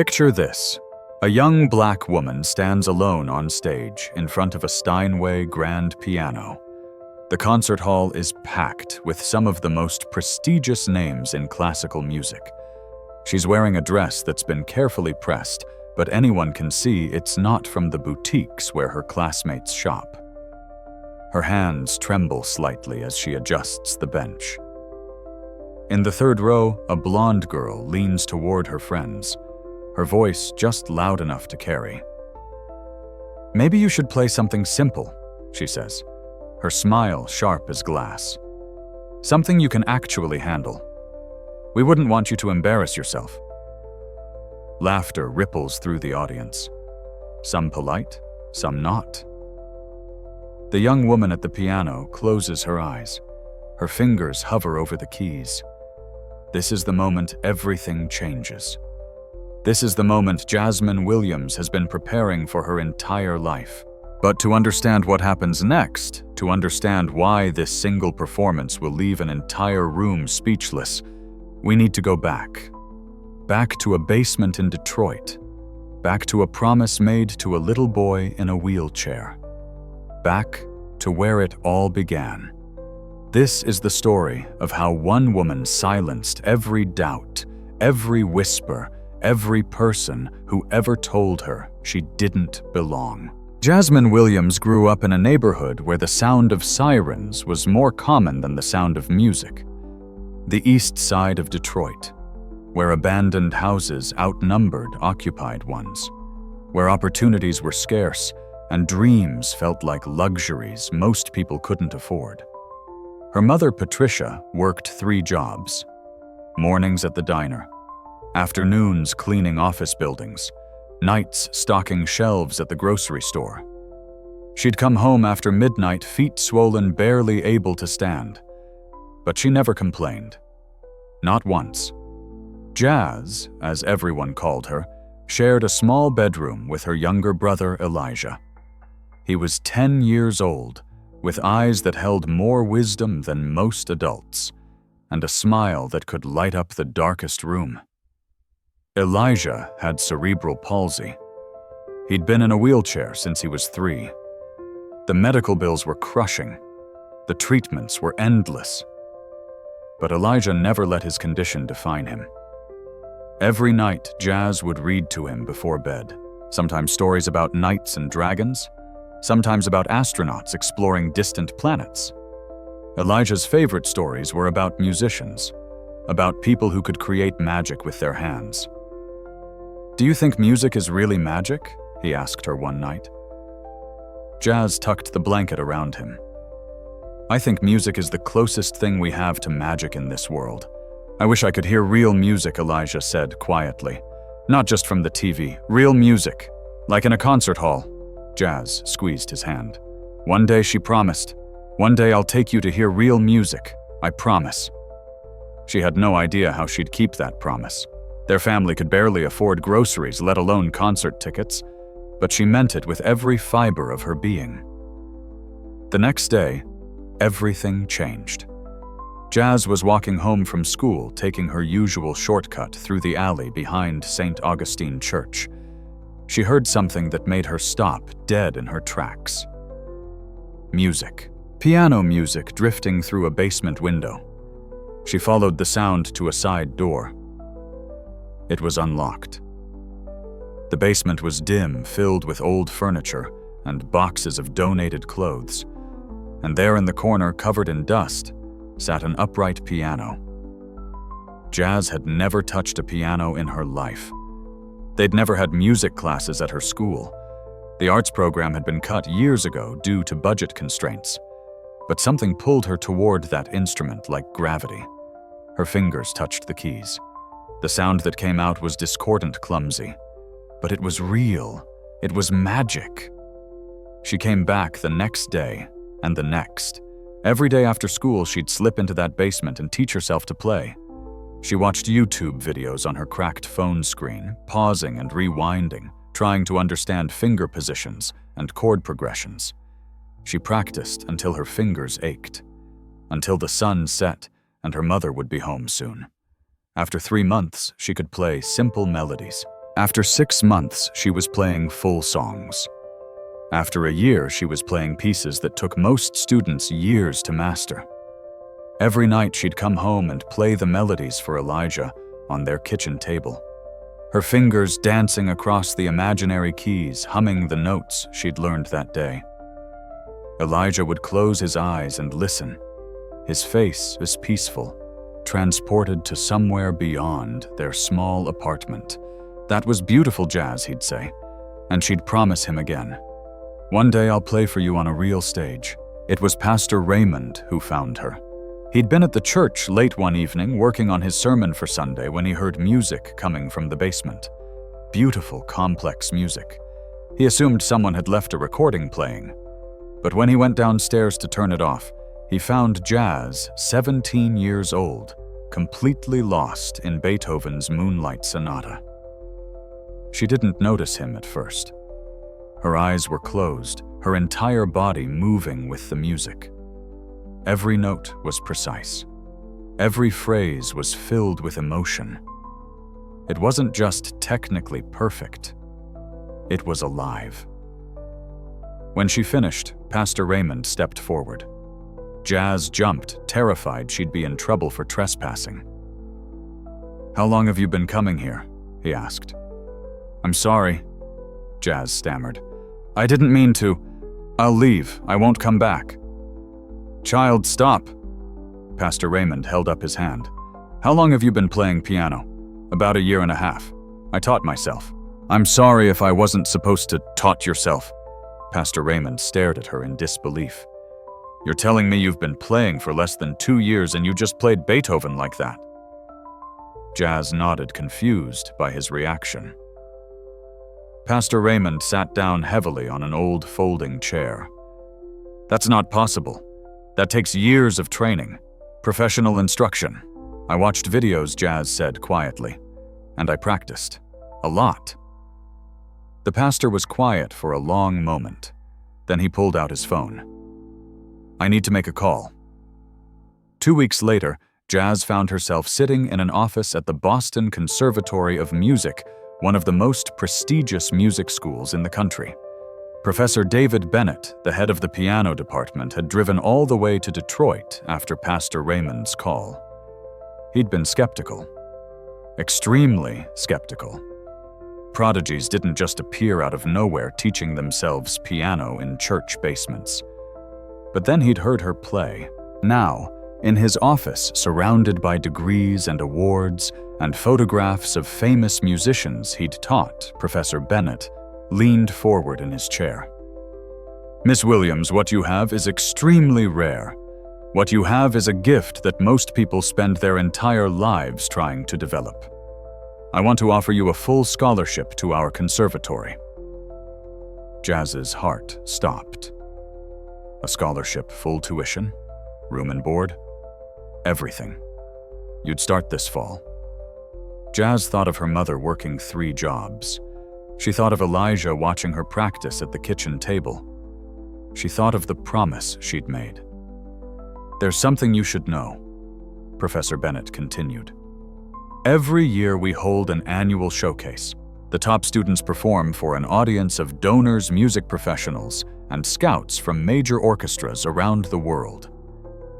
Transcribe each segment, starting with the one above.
Picture this. A young black woman stands alone on stage in front of a Steinway grand piano. The concert hall is packed with some of the most prestigious names in classical music. She's wearing a dress that's been carefully pressed, but anyone can see it's not from the boutiques where her classmates shop. Her hands tremble slightly as she adjusts the bench. In the third row, a blonde girl leans toward her friends, her voice just loud enough to carry. "Maybe you should play something simple," she says, her smile sharp as glass. "Something you can actually handle. We wouldn't want you to embarrass yourself." Laughter ripples through the audience. Some polite, some not. The young woman at the piano closes her eyes. Her fingers hover over the keys. This is the moment everything changes. This is the moment Jasmine Williams has been preparing for her entire life. But to understand what happens next, to understand why this single performance will leave an entire room speechless, we need to go back. Back to a basement in Detroit. Back to a promise made to a little boy in a wheelchair. Back to where it all began. This is the story of how one woman silenced every doubt, every whisper, every person who ever told her she didn't belong. Jasmine Williams grew up in a neighborhood where the sound of sirens was more common than the sound of music. The east side of Detroit, where abandoned houses outnumbered occupied ones, where opportunities were scarce and dreams felt like luxuries most people couldn't afford. Her mother, Patricia, worked 3 jobs: mornings at the diner, afternoons cleaning office buildings, nights stocking shelves at the grocery store. She'd come home after midnight, feet swollen, barely able to stand. But she never complained. Not once. Jazz, as everyone called her, shared a small bedroom with her younger brother, Elijah. He was 10 years old, with eyes that held more wisdom than most adults, and a smile that could light up the darkest room. Elijah had cerebral palsy. He'd been in a wheelchair since he was 3. The medical bills were crushing. The treatments were endless. But Elijah never let his condition define him. Every night, Jazz would read to him before bed, sometimes stories about knights and dragons, sometimes about astronauts exploring distant planets. Elijah's favorite stories were about musicians, about people who could create magic with their hands. "Do you think music is really magic?" he asked her one night. Jazz tucked the blanket around him. "I think music is the closest thing we have to magic in this world. I wish I could hear real music," Elijah said quietly. "Not just from the TV, real music, like in a concert hall." Jazz squeezed his hand. "One day," she promised. "One day I'll take you to hear real music. I promise." She had no idea how she'd keep that promise. Their family could barely afford groceries, let alone concert tickets, but she meant it with every fiber of her being. The next day, everything changed. Jazz was walking home from school, taking her usual shortcut through the alley behind St. Augustine Church. She heard something that made her stop dead in her tracks. Music. Piano music drifting through a basement window. She followed the sound to a side door. It was unlocked. The basement was dim, filled with old furniture and boxes of donated clothes. And there in the corner, covered in dust, sat an upright piano. Jazz had never touched a piano in her life. They'd never had music classes at her school. The arts program had been cut years ago due to budget constraints. But something pulled her toward that instrument like gravity. Her fingers touched the keys. The sound that came out was discordant, clumsy. But it was real. It was magic. She came back the next day, and the next. Every day after school, she'd slip into that basement and teach herself to play. She watched YouTube videos on her cracked phone screen, pausing and rewinding, trying to understand finger positions and chord progressions. She practiced until her fingers ached, until the sun set and her mother would be home soon. After 3 months, she could play simple melodies, After 6 months, she was playing full songs. After a year, she was playing pieces that took most students years to master. Every night she'd come home and play the melodies for Elijah on their kitchen table, her fingers dancing across the imaginary keys, humming the notes she'd learned that day. Elijah would close his eyes and listen. His face was peaceful, transported to somewhere beyond their small apartment. "That was beautiful jazz," he'd say, and she'd promise him again. "One day I'll play for you on a real stage." It was Pastor Raymond who found her. He'd been at the church late one evening working on his sermon for Sunday when he heard music coming from the basement. Beautiful, complex music. He assumed someone had left a recording playing. But when he went downstairs to turn it off, he found Jazz, 17 years old, completely lost in Beethoven's Moonlight Sonata. She didn't notice him at first. Her eyes were closed, her entire body moving with the music. Every note was precise. Every phrase was filled with emotion. It wasn't just technically perfect. It was alive. When she finished, Pastor Raymond stepped forward. Jazz jumped, terrified she'd be in trouble for trespassing. "How long have you been coming here?" he asked. "I'm sorry," Jazz stammered. "I didn't mean to. I'll leave. I won't come back." "Child, stop." Pastor Raymond held up his hand. "How long have you been playing piano?" "About a year and a half. I taught myself." "I'm sorry if I wasn't supposed to taught yourself." Pastor Raymond stared at her in disbelief. "You're telling me you've been playing for less than 2 years and you just played Beethoven like that?" Jazz nodded, confused by his reaction. Pastor Raymond sat down heavily on an old folding chair. "That's not possible. That takes years of training, professional instruction. I watched videos," Jazz said quietly, "and I practiced. A lot." The pastor was quiet for a long moment. Then he pulled out his phone. "I need to make a call." 2 weeks later, Jazz found herself sitting in an office at the Boston Conservatory of Music, one of the most prestigious music schools in the country. Professor David Bennett, the head of the piano department, had driven all the way to Detroit after Pastor Raymond's call. He'd been skeptical. Extremely skeptical. Prodigies didn't just appear out of nowhere teaching themselves piano in church basements. But then he'd heard her play. Now, in his office, surrounded by degrees and awards and photographs of famous musicians he'd taught, Professor Bennett leaned forward in his chair. "Miss Williams, what you have is extremely rare. What you have is a gift that most people spend their entire lives trying to develop. I want to offer you a full scholarship to our conservatory." Jazz's heart stopped. A scholarship, full tuition, room and board, everything. You'd start this fall. Jazz thought of her mother working 3 jobs. She thought of Elijah watching her practice at the kitchen table. She thought of the promise she'd made. "There's something you should know," Professor Bennett continued. "Every year we hold an annual showcase. The top students perform for an audience of donors, music professionals, and scouts from major orchestras around the world.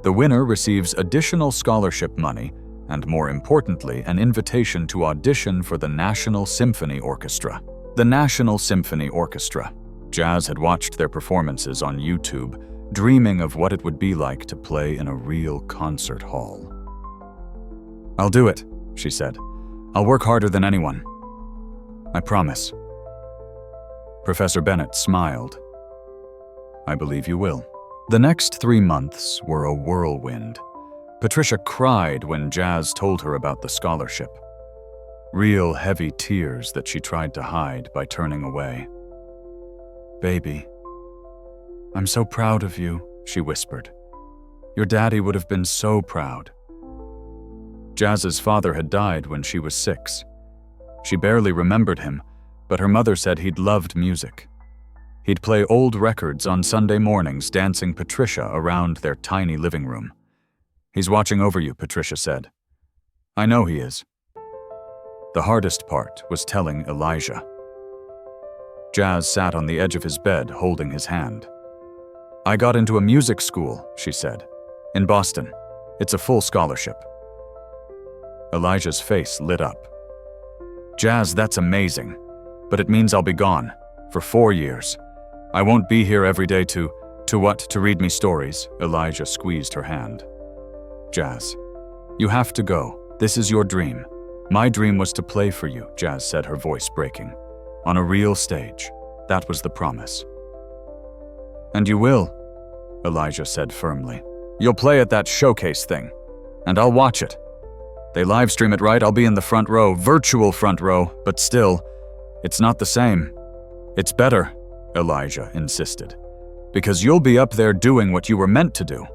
The winner receives additional scholarship money and, more importantly, an invitation to audition for the National Symphony Orchestra." The National Symphony Orchestra. Jazz had watched their performances on YouTube, dreaming of what it would be like to play in a real concert hall. "I'll do it," she said. "I'll work harder than anyone. I promise." Professor Bennett smiled. "I believe you will." The next 3 months were a whirlwind. Patricia cried when Jazz told her about the scholarship. Real heavy tears that she tried to hide by turning away. "Baby, I'm so proud of you," she whispered. "Your daddy would have been so proud." Jazz's father had died when she was 6. She barely remembered him, but her mother said he'd loved music. He'd play old records on Sunday mornings, dancing Patricia around their tiny living room. "He's watching over you," Patricia said. "I know he is." The hardest part was telling Elijah. Jazz sat on the edge of his bed, holding his hand. "I got into a music school," she said, "in Boston. It's a full scholarship." Elijah's face lit up. "Jazz, that's amazing, but it means I'll be gone for 4 years. I won't be here every day to read me stories." Elijah squeezed her hand. "Jazz, you have to go. This is your dream. My dream was to play for you," Jazz said, her voice breaking. "On a real stage. That was the promise." "And you will," Elijah said firmly. "You'll play at that showcase thing, and I'll watch it. They live stream it, right? I'll be in the front row, virtual front row, but still, it's not the same. It's better," Elijah insisted, "because you'll be up there doing what you were meant to do,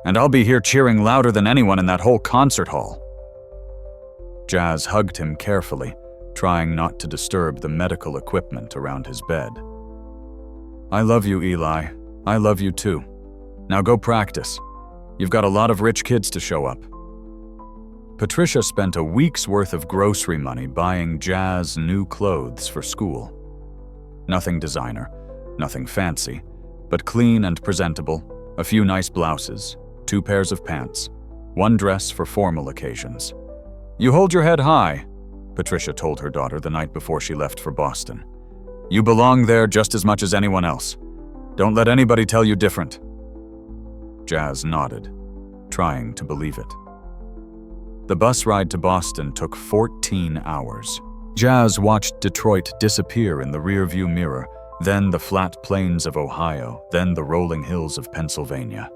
and I'll be here cheering louder than anyone in that whole concert hall." Jazz hugged him carefully, trying not to disturb the medical equipment around his bed. "I love you, Eli. I love you too. Now go practice. You've got a lot of rich kids to show up." Patricia spent a week's worth of grocery money buying Jazz new clothes for school. Nothing designer, nothing fancy, but clean and presentable, a few nice blouses, 2 pairs of pants, 1 dress for formal occasions. "You hold your head high," Patricia told her daughter the night before she left for Boston. "You belong there just as much as anyone else. Don't let anybody tell you different." Jazz nodded, trying to believe it. The bus ride to Boston took 14 hours. Jazz watched Detroit disappear in the rearview mirror, then the flat plains of Ohio, then the rolling hills of Pennsylvania.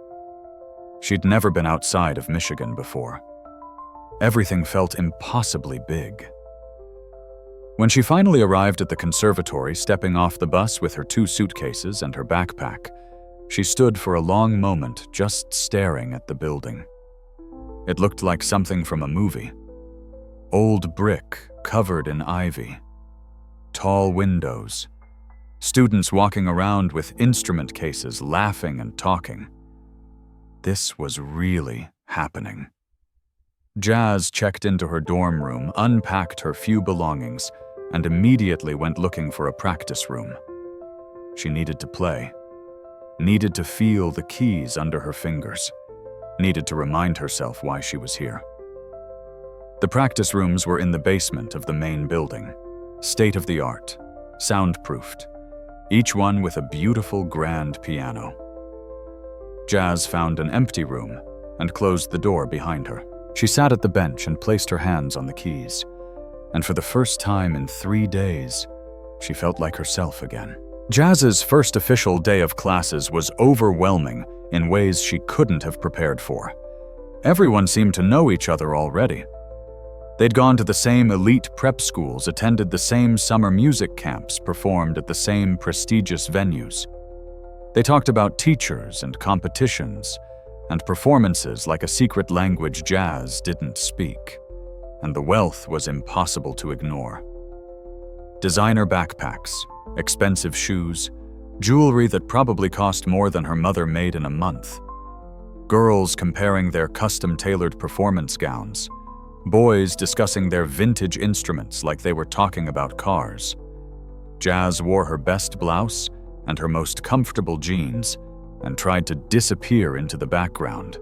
She'd never been outside of Michigan before. Everything felt impossibly big. When she finally arrived at the conservatory, stepping off the bus with her 2 suitcases and her backpack, she stood for a long moment just staring at the building. It looked like something from a movie. Old brick covered in ivy. Tall windows. Students walking around with instrument cases, laughing and talking. This was really happening. Jazz checked into her dorm room, unpacked her few belongings, and immediately went looking for a practice room. She needed to play. Needed to feel the keys under her fingers. Needed to remind herself why she was here. The practice rooms were in the basement of the main building, state-of-the-art, soundproofed, each one with a beautiful grand piano. Jazz found an empty room and closed the door behind her. She sat at the bench and placed her hands on the keys, and for the first time in 3 days, she felt like herself again. Jazz's first official day of classes was overwhelming in ways she couldn't have prepared for. Everyone seemed to know each other already. They'd gone to the same elite prep schools, attended the same summer music camps, performed at the same prestigious venues. They talked about teachers and competitions, and performances like a secret language Jazz didn't speak, and the wealth was impossible to ignore. Designer backpacks, expensive shoes, jewelry that probably cost more than her mother made in a month. Girls comparing their custom-tailored performance gowns. Boys discussing their vintage instruments like they were talking about cars. Jazz wore her best blouse and her most comfortable jeans and tried to disappear into the background.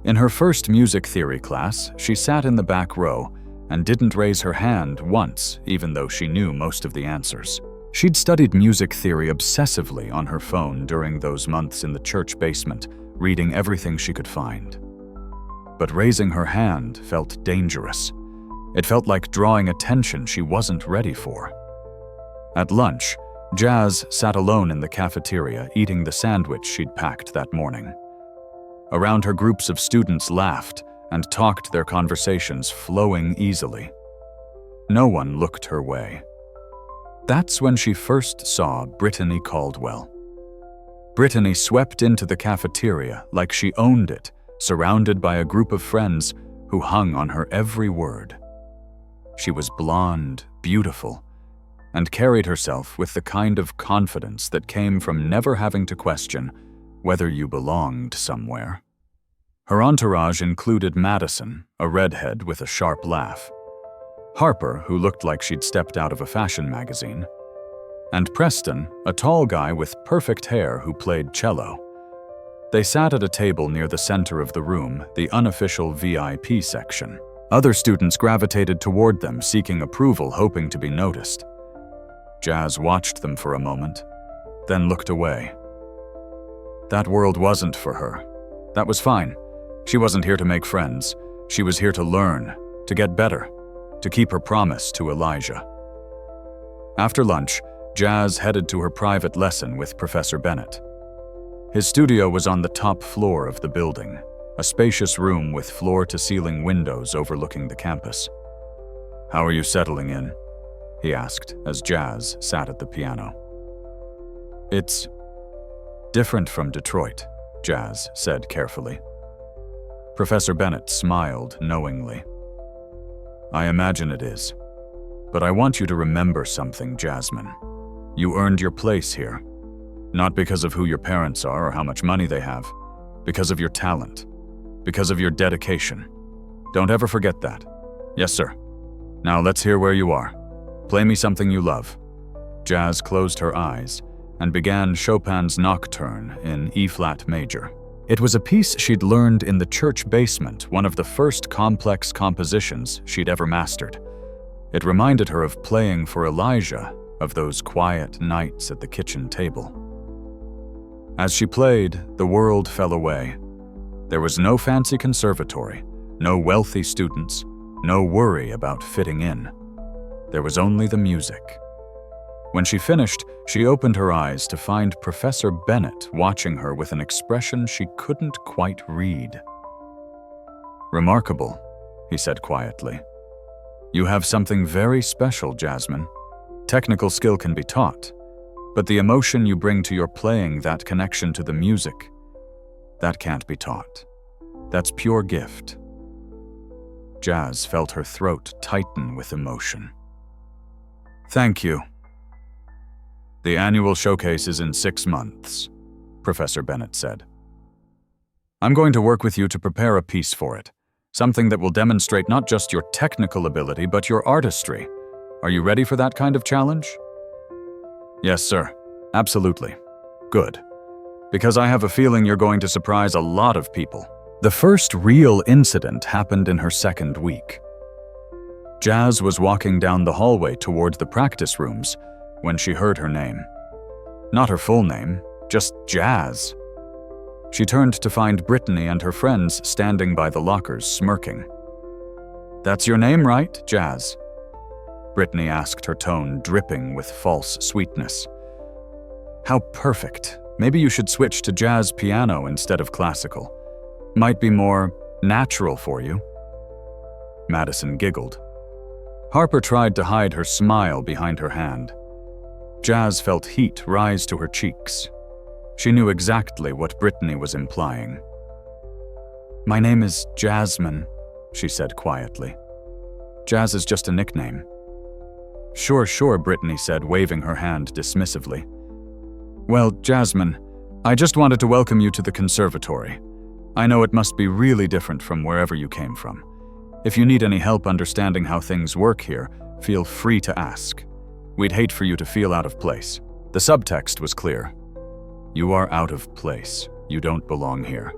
In her first music theory class, she sat in the back row and didn't raise her hand once, even though she knew most of the answers. She'd studied music theory obsessively on her phone during those months in the church basement, reading everything she could find. But raising her hand felt dangerous. It felt like drawing attention she wasn't ready for. At lunch, Jazz sat alone in the cafeteria eating the sandwich she'd packed that morning. Around her, groups of students laughed and talked, their conversations flowing easily. No one looked her way. That's when she first saw Brittany Caldwell. Brittany swept into the cafeteria like she owned it, surrounded by a group of friends who hung on her every word. She was blonde, beautiful, and carried herself with the kind of confidence that came from never having to question whether you belonged somewhere. Her entourage included Madison, a redhead with a sharp laugh. Harper, who looked like she'd stepped out of a fashion magazine, and Preston, a tall guy with perfect hair who played cello. They sat at a table near the center of the room, the unofficial VIP section. Other students gravitated toward them, seeking approval, hoping to be noticed. Jazz watched them for a moment, then looked away. That world wasn't for her. That was fine. She wasn't here to make friends. She was here to learn, to get better, to keep her promise to Elijah. After lunch, Jazz headed to her private lesson with Professor Bennett. His studio was on the top floor of the building, a spacious room with floor-to-ceiling windows overlooking the campus. "How are you settling in?" he asked as Jazz sat at the piano. "It's different from Detroit," Jazz said carefully. Professor Bennett smiled knowingly. "I imagine it is. But I want you to remember something, Jasmine. You earned your place here. Not because of who your parents are or how much money they have. Because of your talent. Because of your dedication. Don't ever forget that." "Yes, sir. Now let's hear where you are. Play me something you love." Jazz closed her eyes and began Chopin's Nocturne in E-flat major. It was a piece she'd learned in the church basement, one of the first complex compositions she'd ever mastered. It reminded her of playing for Elijah, of those quiet nights at the kitchen table. As she played, the world fell away. There was no fancy conservatory, no wealthy students, no worry about fitting in. There was only the music. When she finished, she opened her eyes to find Professor Bennett watching her with an expression she couldn't quite read. "Remarkable," he said quietly. "You have something very special, Jasmine. Technical skill can be taught, but the emotion you bring to your playing, that connection to the music, that can't be taught. That's pure gift." Jazz felt her throat tighten with emotion. "Thank you." "The annual showcase is in 6 months, Professor Bennett said. "I'm going to work with you to prepare a piece for it, something that will demonstrate not just your technical ability, but your artistry. Are you ready for that kind of challenge?" "Yes, sir. Absolutely. Good. Because I have a feeling you're going to surprise a lot of people." The first real incident happened in her second week. Jazz was walking down the hallway toward the practice rooms when she heard her name. Not her full name, just Jazz. She turned to find Brittany and her friends standing by the lockers, smirking. "That's your name, right, Jazz?" Brittany asked, her tone dripping with false sweetness. "How perfect. Maybe you should switch to jazz piano instead of classical. Might be more natural for you." Madison giggled. Harper tried to hide her smile behind her hand. Jazz felt heat rise to her cheeks. She knew exactly what Brittany was implying. "My name is Jasmine," she said quietly. "Jazz is just a nickname." Sure, Brittany said, waving her hand dismissively. "Well, Jasmine, I just wanted to welcome you to the conservatory. I know it must be really different from wherever you came from. If you need any help understanding how things work here, feel free to ask. We'd hate for you to feel out of place." The subtext was clear. You are out of place. You don't belong here.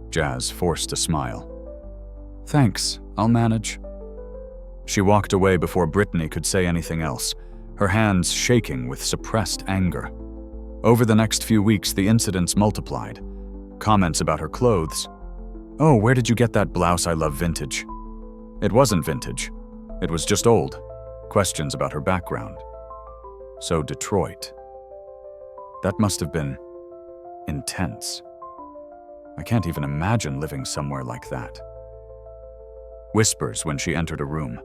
Jazz forced a smile. Thanks, I'll manage. She walked away before Brittany could say anything else, her hands shaking with suppressed anger. Over the next few weeks, the incidents multiplied. Comments about her clothes. Oh, where did you get that blouse? I love vintage. It wasn't vintage. It was just old. Questions about her background. So Detroit. That must have been intense. I can't even imagine living somewhere like that. Whispers when she entered a room.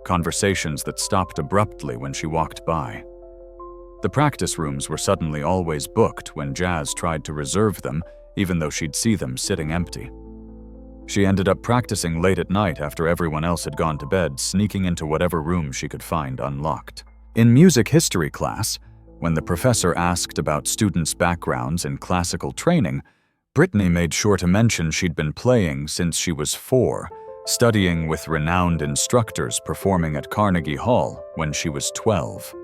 Conversations that stopped abruptly when she walked by. The practice rooms were suddenly always booked when Jazz tried to reserve them, even though she'd see them sitting empty. She ended up practicing late at night after everyone else had gone to bed, sneaking into whatever room she could find unlocked. In music history class, when the professor asked about students' backgrounds in classical training, Brittany made sure to mention she'd been playing since she was 4, studying with renowned instructors performing at Carnegie Hall when she was 12.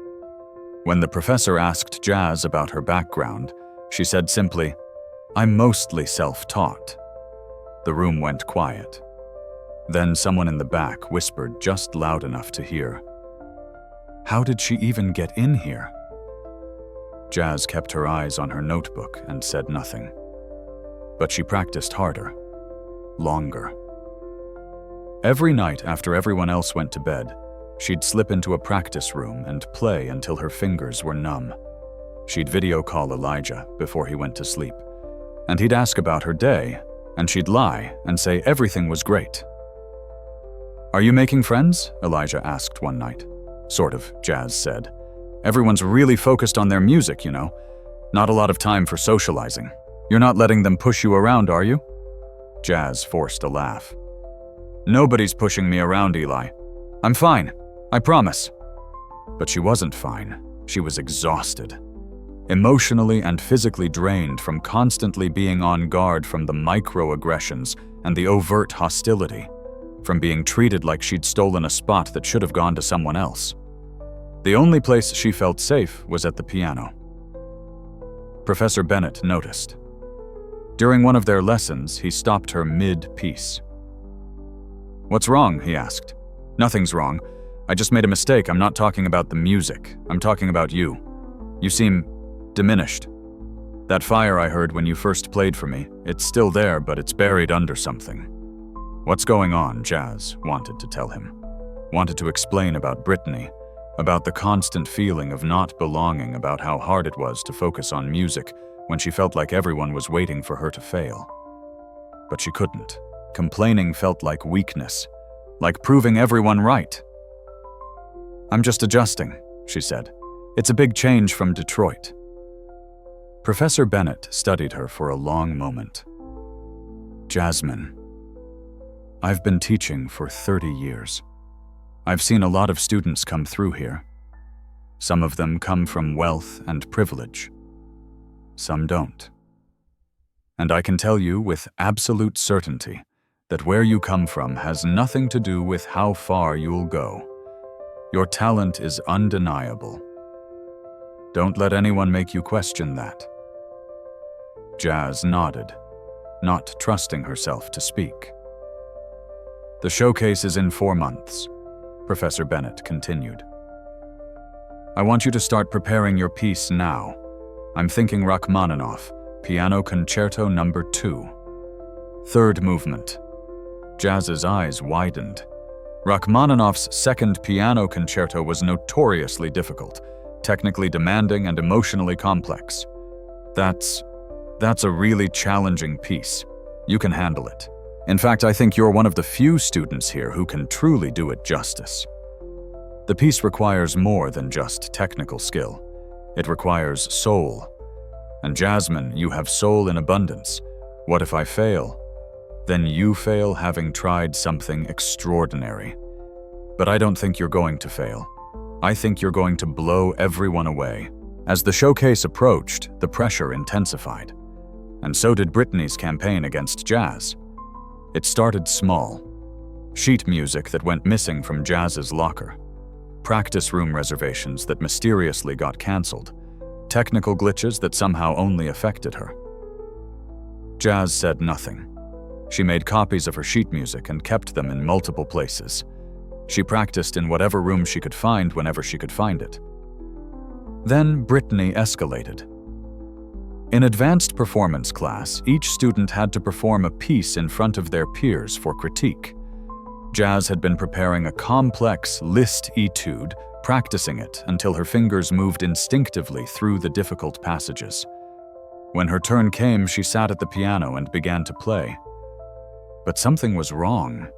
When the professor asked Jazz about her background, she said simply, "I'm mostly self-taught." The room went quiet. Then someone in the back whispered just loud enough to hear, "How did she even get in here?" Jazz kept her eyes on her notebook and said nothing. But she practiced harder, longer. Every night after everyone else went to bed, she'd slip into a practice room and play until her fingers were numb. She'd video call Elijah before he went to sleep, and he'd ask about her day, and she'd lie and say everything was great. "Are you making friends?" Elijah asked one night. "Sort of," Jazz said. "Everyone's really focused on their music, you know. Not a lot of time for socializing. You're not letting them push you around, are you?" Jazz forced a laugh. "Nobody's pushing me around, Eli. I'm fine, I promise." But she wasn't fine. She was exhausted. Emotionally and physically drained from constantly being on guard from the microaggressions and the overt hostility, from being treated like she'd stolen a spot that should have gone to someone else. The only place she felt safe was at the piano. Professor Bennett noticed. During one of their lessons, he stopped her mid-piece. "What's wrong?" he asked. "Nothing's wrong. I just made a mistake. I'm not talking about the music. I'm talking about you. You seem diminished. That fire I heard when you first played for me, it's still there, but it's buried under something." "What's going on?" Jazz wanted to tell him. Wanted to explain about Brittany, about the constant feeling of not belonging, about how hard it was to focus on music when she felt like everyone was waiting for her to fail. But she couldn't. Complaining felt like weakness, like proving everyone right. "I'm just adjusting," she said. "It's a big change from Detroit." Professor Bennett studied her for a long moment. "Jasmine, I've been teaching for 30 years. I've seen a lot of students come through here. Some of them come from wealth and privilege. Some don't. And I can tell you with absolute certainty that where you come from has nothing to do with how far you'll go. Your talent is undeniable. Don't let anyone make you question that." Jazz nodded, not trusting herself to speak. "The showcase is in 4 months," Professor Bennett continued. "I want you to start preparing your piece now. I'm thinking Rachmaninoff, Piano Concerto No. 2. Third movement." Jazz's eyes widened. Rachmaninoff's second piano concerto was notoriously difficult, technically demanding and emotionally complex. That's a really challenging piece. You can handle it. In fact, I think you're one of the few students here who can truly do it justice. The piece requires more than just technical skill. It requires soul. And Jasmine, you have soul in abundance. What if I fail? Then you fail having tried something extraordinary. But I don't think you're going to fail. I think you're going to blow everyone away. As the showcase approached, the pressure intensified. And so did Brittany's campaign against Jazz. It started small. Sheet music that went missing from Jazz's locker. Practice room reservations that mysteriously got canceled. Technical glitches that somehow only affected her. Jazz said nothing. She made copies of her sheet music and kept them in multiple places. She practiced in whatever room she could find whenever she could find it. Then Brittany escalated. In advanced performance class, each student had to perform a piece in front of their peers for critique. Jazz had been preparing a complex Liszt etude, practicing it until her fingers moved instinctively through the difficult passages. When her turn came, she sat at the piano and began to play. But something was wrong.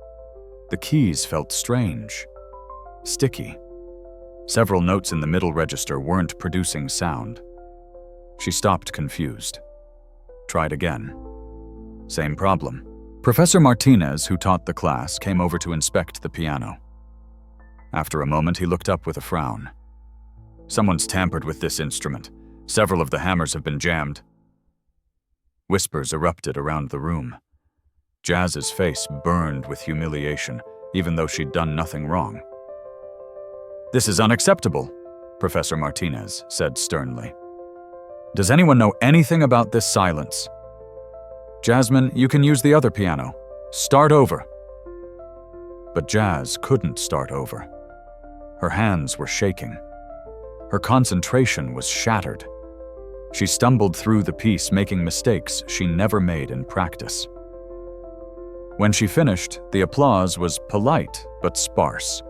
The keys felt strange, sticky. Several notes in the middle register weren't producing sound. She stopped, confused. Tried again. Same problem. Professor Martinez, who taught the class, came over to inspect the piano. After a moment, he looked up with a frown. "Someone's tampered with this instrument. Several of the hammers have been jammed." Whispers erupted around the room. Jazz's face burned with humiliation, even though she'd done nothing wrong. "This is unacceptable," Professor Martinez said sternly. "Does anyone know anything about this silence? Jasmine, you can use the other piano. Start over." But Jazz couldn't start over. Her hands were shaking. Her concentration was shattered. She stumbled through the piece, making mistakes she never made in practice. When she finished, the applause was polite but sparse.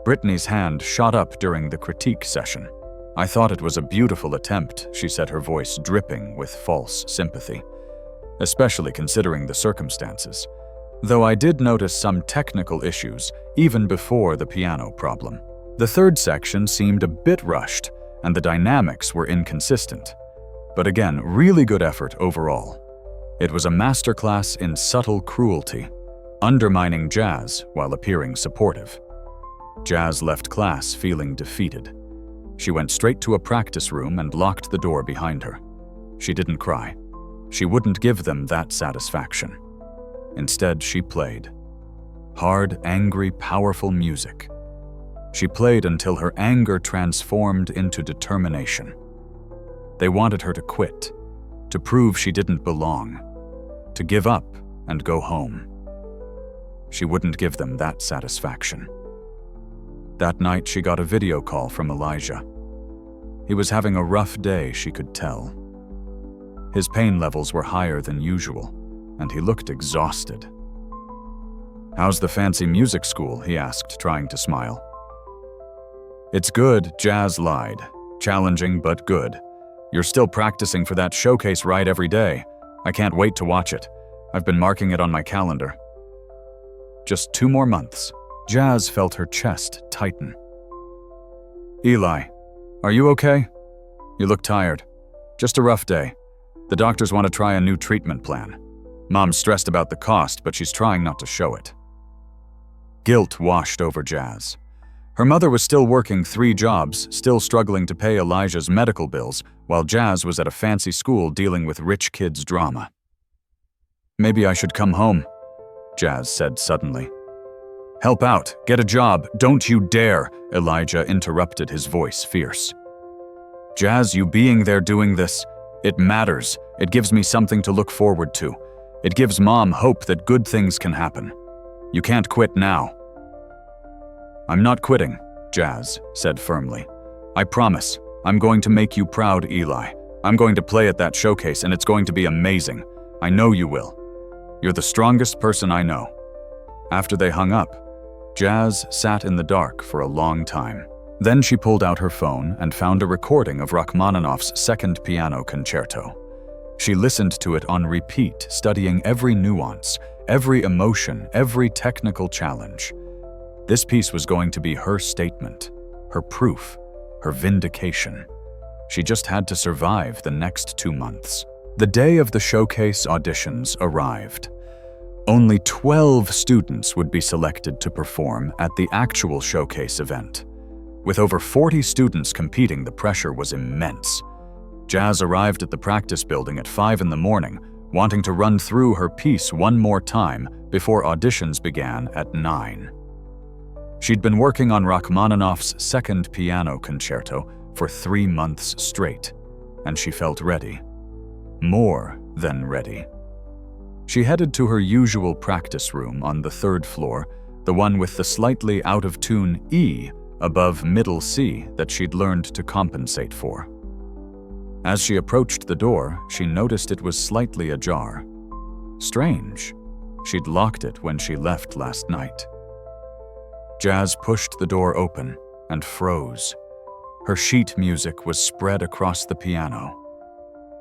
Brittany's hand shot up during the critique session. "I thought it was a beautiful attempt," she said, her voice dripping with false sympathy, "especially considering the circumstances. Though I did notice some technical issues even before the piano problem. The third section seemed a bit rushed, and the dynamics were inconsistent. But again, really good effort overall. It was a masterclass in subtle cruelty, undermining Jazz while appearing supportive." Jazz left class feeling defeated. She went straight to a practice room and locked the door behind her. She didn't cry. She wouldn't give them that satisfaction. Instead, she played. Hard, angry, powerful music. She played until her anger transformed into determination. They wanted her to quit, to prove she didn't belong, to give up and go home. She wouldn't give them that satisfaction. That night, she got a video call from Elijah. He was having a rough day, she could tell. His pain levels were higher than usual, and he looked exhausted. "How's the fancy music school?" he asked, trying to smile. "It's good," Jazz lied. "Challenging, but good. You're still practicing for that showcase right every day. I can't wait to watch it. I've been marking it on my calendar." Just 2 more months. Jazz felt her chest tighten. "Eli, are you okay? You look tired. Just a rough day. The doctors want to try a new treatment plan. Mom's stressed about the cost, but she's trying not to show it." Guilt washed over Jazz. Her mother was still working 3 jobs, still struggling to pay Elijah's medical bills, while Jazz was at a fancy school dealing with rich kids' drama. "Maybe I should come home," Jazz said suddenly. "Help out, get a job, don't you dare," Elijah interrupted, his voice fierce. "Jazz, you being there doing this, it matters. It gives me something to look forward to. It gives Mom hope that good things can happen. You can't quit now." "I'm not quitting," Jazz said firmly. "I promise. I'm going to make you proud, Eli. I'm going to play at that showcase, and it's going to be amazing. I know you will. You're the strongest person I know." After they hung up, Jazz sat in the dark for a long time. Then she pulled out her phone and found a recording of Rachmaninoff's Second Piano Concerto. She listened to it on repeat, studying every nuance, every emotion, every technical challenge. This piece was going to be her statement, her proof, her vindication. She just had to survive the next 2 months. The day of the showcase auditions arrived. Only 12 students would be selected to perform at the actual showcase event. With over 40 students competing, the pressure was immense. Jazz arrived at the practice building at 5 in the morning, wanting to run through her piece one more time before auditions began at 9. She'd been working on Rachmaninoff's Second Piano Concerto for 3 months straight, and she felt ready. More than ready. She headed to her usual practice room on the 3rd floor, the one with the slightly out-of-tune E above middle C that she'd learned to compensate for. As she approached the door, she noticed it was slightly ajar. Strange. She'd locked it when she left last night. Jazz pushed the door open and froze. Her sheet music was spread across the piano.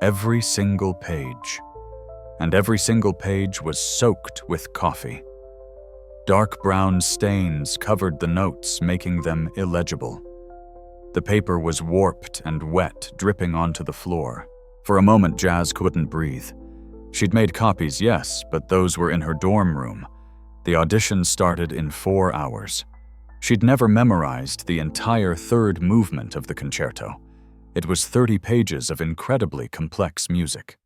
Every single page. And every single page was soaked with coffee. Dark brown stains covered the notes, making them illegible. The paper was warped and wet, dripping onto the floor. For a moment, Jazz couldn't breathe. She'd made copies, yes, but those were in her dorm room. The audition started in 4 hours. She'd never memorized the entire 3rd movement of the concerto. It was 30 pages of incredibly complex music.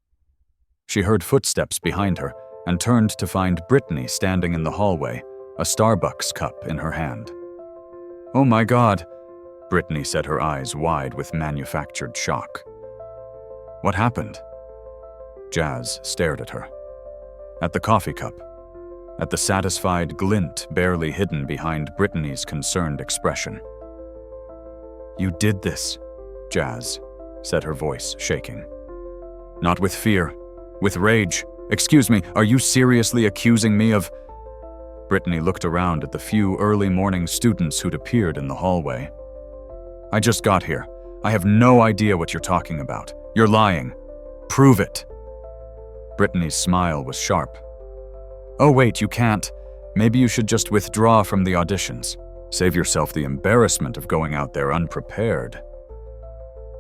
She heard footsteps behind her and turned to find Brittany standing in the hallway, a Starbucks cup in her hand. "Oh my God," Brittany said, her eyes wide with manufactured shock. "What happened?" Jazz stared at her. At the coffee cup. At the satisfied glint barely hidden behind Brittany's concerned expression. "You did this," Jazz said, her voice shaking. "Not with fear, with rage. Excuse me, are you seriously accusing me of—" Brittany looked around at the few early morning students who'd appeared in the hallway. "I just got here. I have no idea what you're talking about. You're lying. Prove it." Brittany's smile was sharp. "Oh wait, you can't. Maybe you should just withdraw from the auditions. Save yourself the embarrassment of going out there unprepared."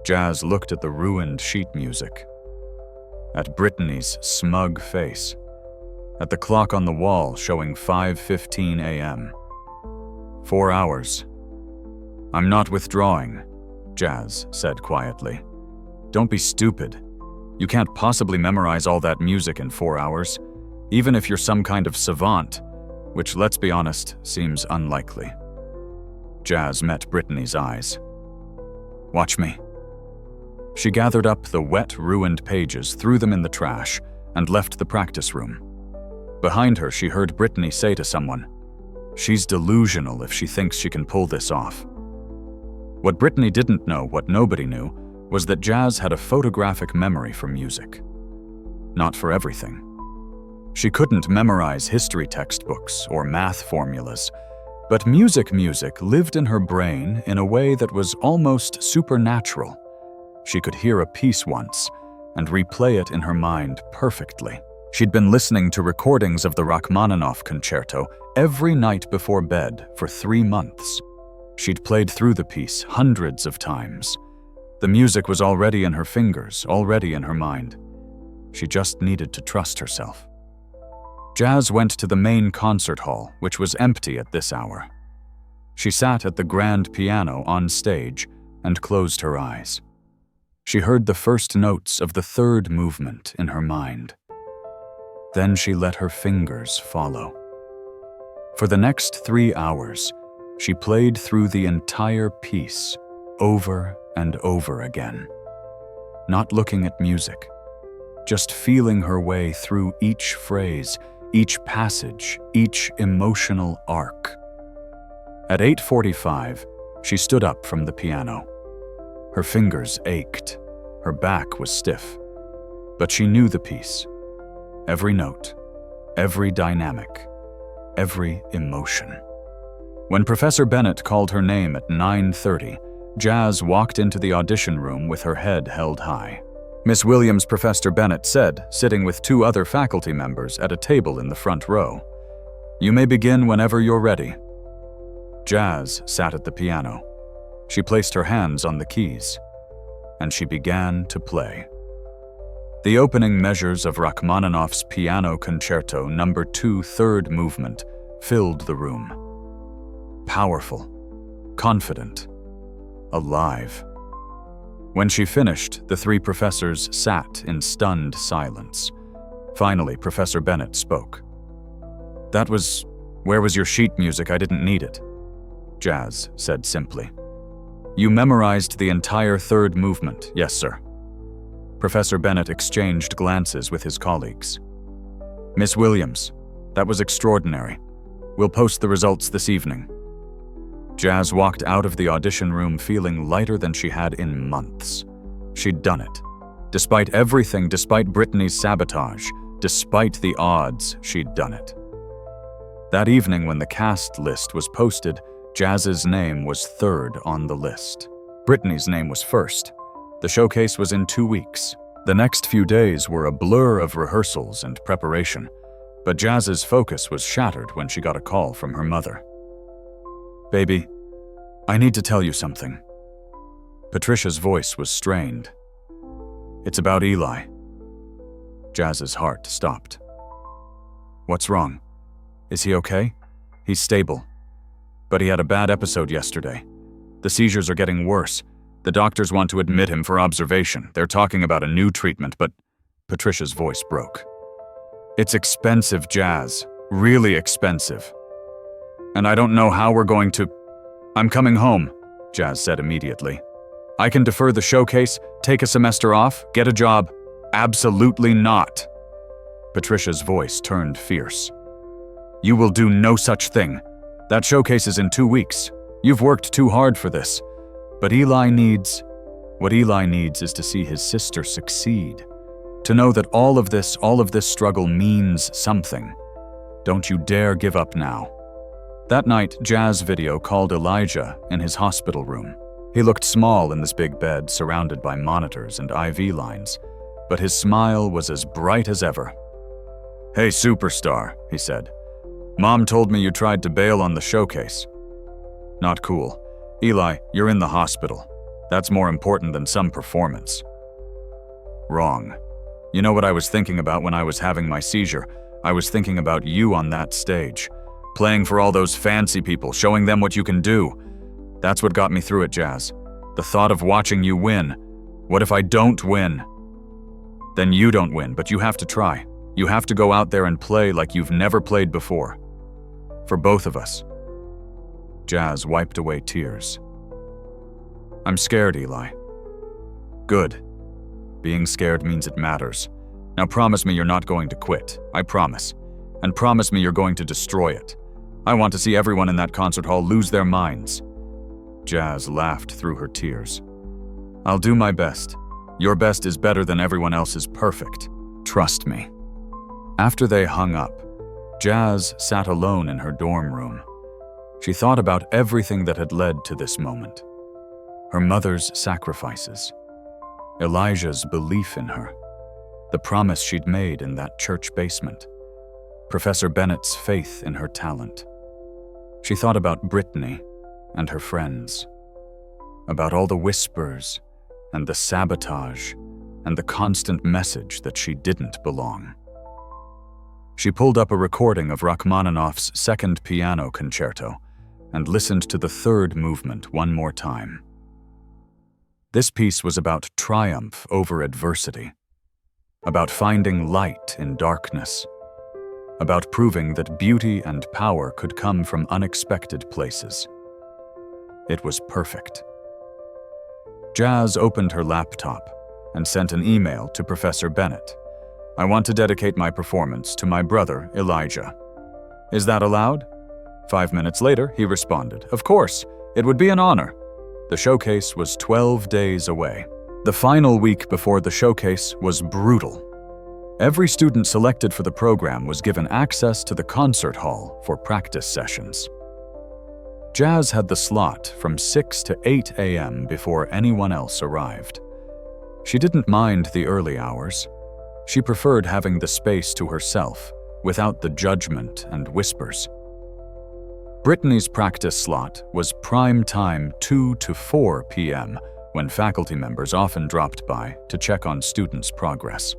Jazz looked at the ruined sheet music. At Brittany's smug face. At the clock on the wall showing 5:15 a.m. 4 hours. "I'm not withdrawing," Jazz said quietly. "Don't be stupid. You can't possibly memorize all that music in 4 hours, even if you're some kind of savant, which, let's be honest, seems unlikely." Jazz met Brittany's eyes. "Watch me." She gathered up the wet, ruined pages, threw them in the trash, and left the practice room. Behind her, she heard Brittany say to someone, "She's delusional if she thinks she can pull this off." What Brittany didn't know, what nobody knew, was that Jazz had a photographic memory for music. Not for everything. She couldn't memorize history textbooks or math formulas, but music lived in her brain in a way that was almost supernatural. She could hear a piece once and replay it in her mind perfectly. She'd been listening to recordings of the Rachmaninoff concerto every night before bed for 3 months. She'd played through the piece hundreds of times. The music was already in her fingers, already in her mind. She just needed to trust herself. Jazz went to the main concert hall, which was empty at this hour. She sat at the grand piano on stage and closed her eyes. She heard the first notes of the third movement in her mind. Then she let her fingers follow. For the next 3 hours, she played through the entire piece, over and over again. Not looking at music, just feeling her way through each phrase, each passage, each emotional arc. At 8:45, she stood up from the piano. Her fingers ached, her back was stiff, but she knew the piece. Every note, every dynamic, every emotion. When Professor Bennett called her name at 9:30, Jazz walked into the audition room with her head held high. "Miss Williams," Professor Bennett said, sitting with 2 other faculty members at a table in the front row. "You may begin whenever you're ready." Jazz sat at the piano. She placed her hands on the keys, and she began to play. The opening measures of Rachmaninoff's Piano Concerto No. 2 third movement filled the room. Powerful, confident, alive. When she finished, the 3 professors sat in stunned silence. Finally, Professor Bennett spoke. "Where was your sheet music? I didn't need it," Jazz said simply. "You memorized the entire third movement." "Yes, sir." Professor Bennett exchanged glances with his colleagues. "Miss Williams, that was extraordinary. We'll post the results this evening." Jazz walked out of the audition room feeling lighter than she had in months. She'd done it. Despite everything, despite Brittany's sabotage, despite the odds, she'd done it. That evening when the cast list was posted, Jazz's name was 3rd on the list. Brittany's name was 1st. The showcase was in 2 weeks. The next few days were a blur of rehearsals and preparation, but Jazz's focus was shattered when she got a call from her mother. "Baby, I need to tell you something." Patricia's voice was strained. "It's about Eli." Jazz's heart stopped. "What's wrong? Is he okay?" "He's stable. But he had a bad episode yesterday. The seizures are getting worse. The doctors want to admit him for observation. They're talking about a new treatment, but..." Patricia's voice broke. It's expensive, Jazz. Really expensive. And I don't know how we're going to… I'm coming home, Jazz said immediately. I can defer the showcase, take a semester off, get a job. Absolutely not. Patricia's voice turned fierce. You will do no such thing. That showcase is in 2 weeks. You've worked too hard for this. But what Eli needs is to see his sister succeed. To know that all of this struggle means something. Don't you dare give up now. That night, Jazz video called Elijah in his hospital room. He looked small in this big bed surrounded by monitors and IV lines, but his smile was as bright as ever. Hey, superstar, he said. Mom told me you tried to bail on the showcase. Not cool. Eli, you're in the hospital. That's more important than some performance. Wrong. You know what I was thinking about when I was having my seizure? I was thinking about you on that stage. Playing for all those fancy people, showing them what you can do. That's what got me through it, Jazz. The thought of watching you win. What if I don't win? Then you don't win, but you have to try. You have to go out there and play like you've never played before. For both of us. Jazz wiped away tears. I'm scared, Eli. Good. Being scared means it matters. Now promise me you're not going to quit. I promise. And promise me you're going to destroy it. I want to see everyone in that concert hall lose their minds. Jazz laughed through her tears. I'll do my best. Your best is better than everyone else's perfect. Trust me. After they hung up, Jazz sat alone in her dorm room. She thought about everything that had led to this moment. Her mother's sacrifices. Elijah's belief in her. The promise she'd made in that church basement. Professor Bennett's faith in her talent. She thought about Brittany and her friends. About all the whispers and the sabotage and the constant message that she didn't belong. She pulled up a recording of Rachmaninoff's Second Piano Concerto and listened to the third movement one more time. This piece was about triumph over adversity, about finding light in darkness, about proving that beauty and power could come from unexpected places. It was perfect. Jazz opened her laptop and sent an email to Professor Bennett. I want to dedicate my performance to my brother, Elijah. Is that allowed? 5 minutes later, he responded, of course, it would be an honor. The showcase was 12 days away. The final week before the showcase was brutal. Every student selected for the program was given access to the concert hall for practice sessions. Jazz had the slot from 6 to 8 a.m. before anyone else arrived. She didn't mind the early hours. She preferred having the space to herself, without the judgment and whispers. Brittany's practice slot was prime time 2 to 4 p.m., when faculty members often dropped by to check on students' progress.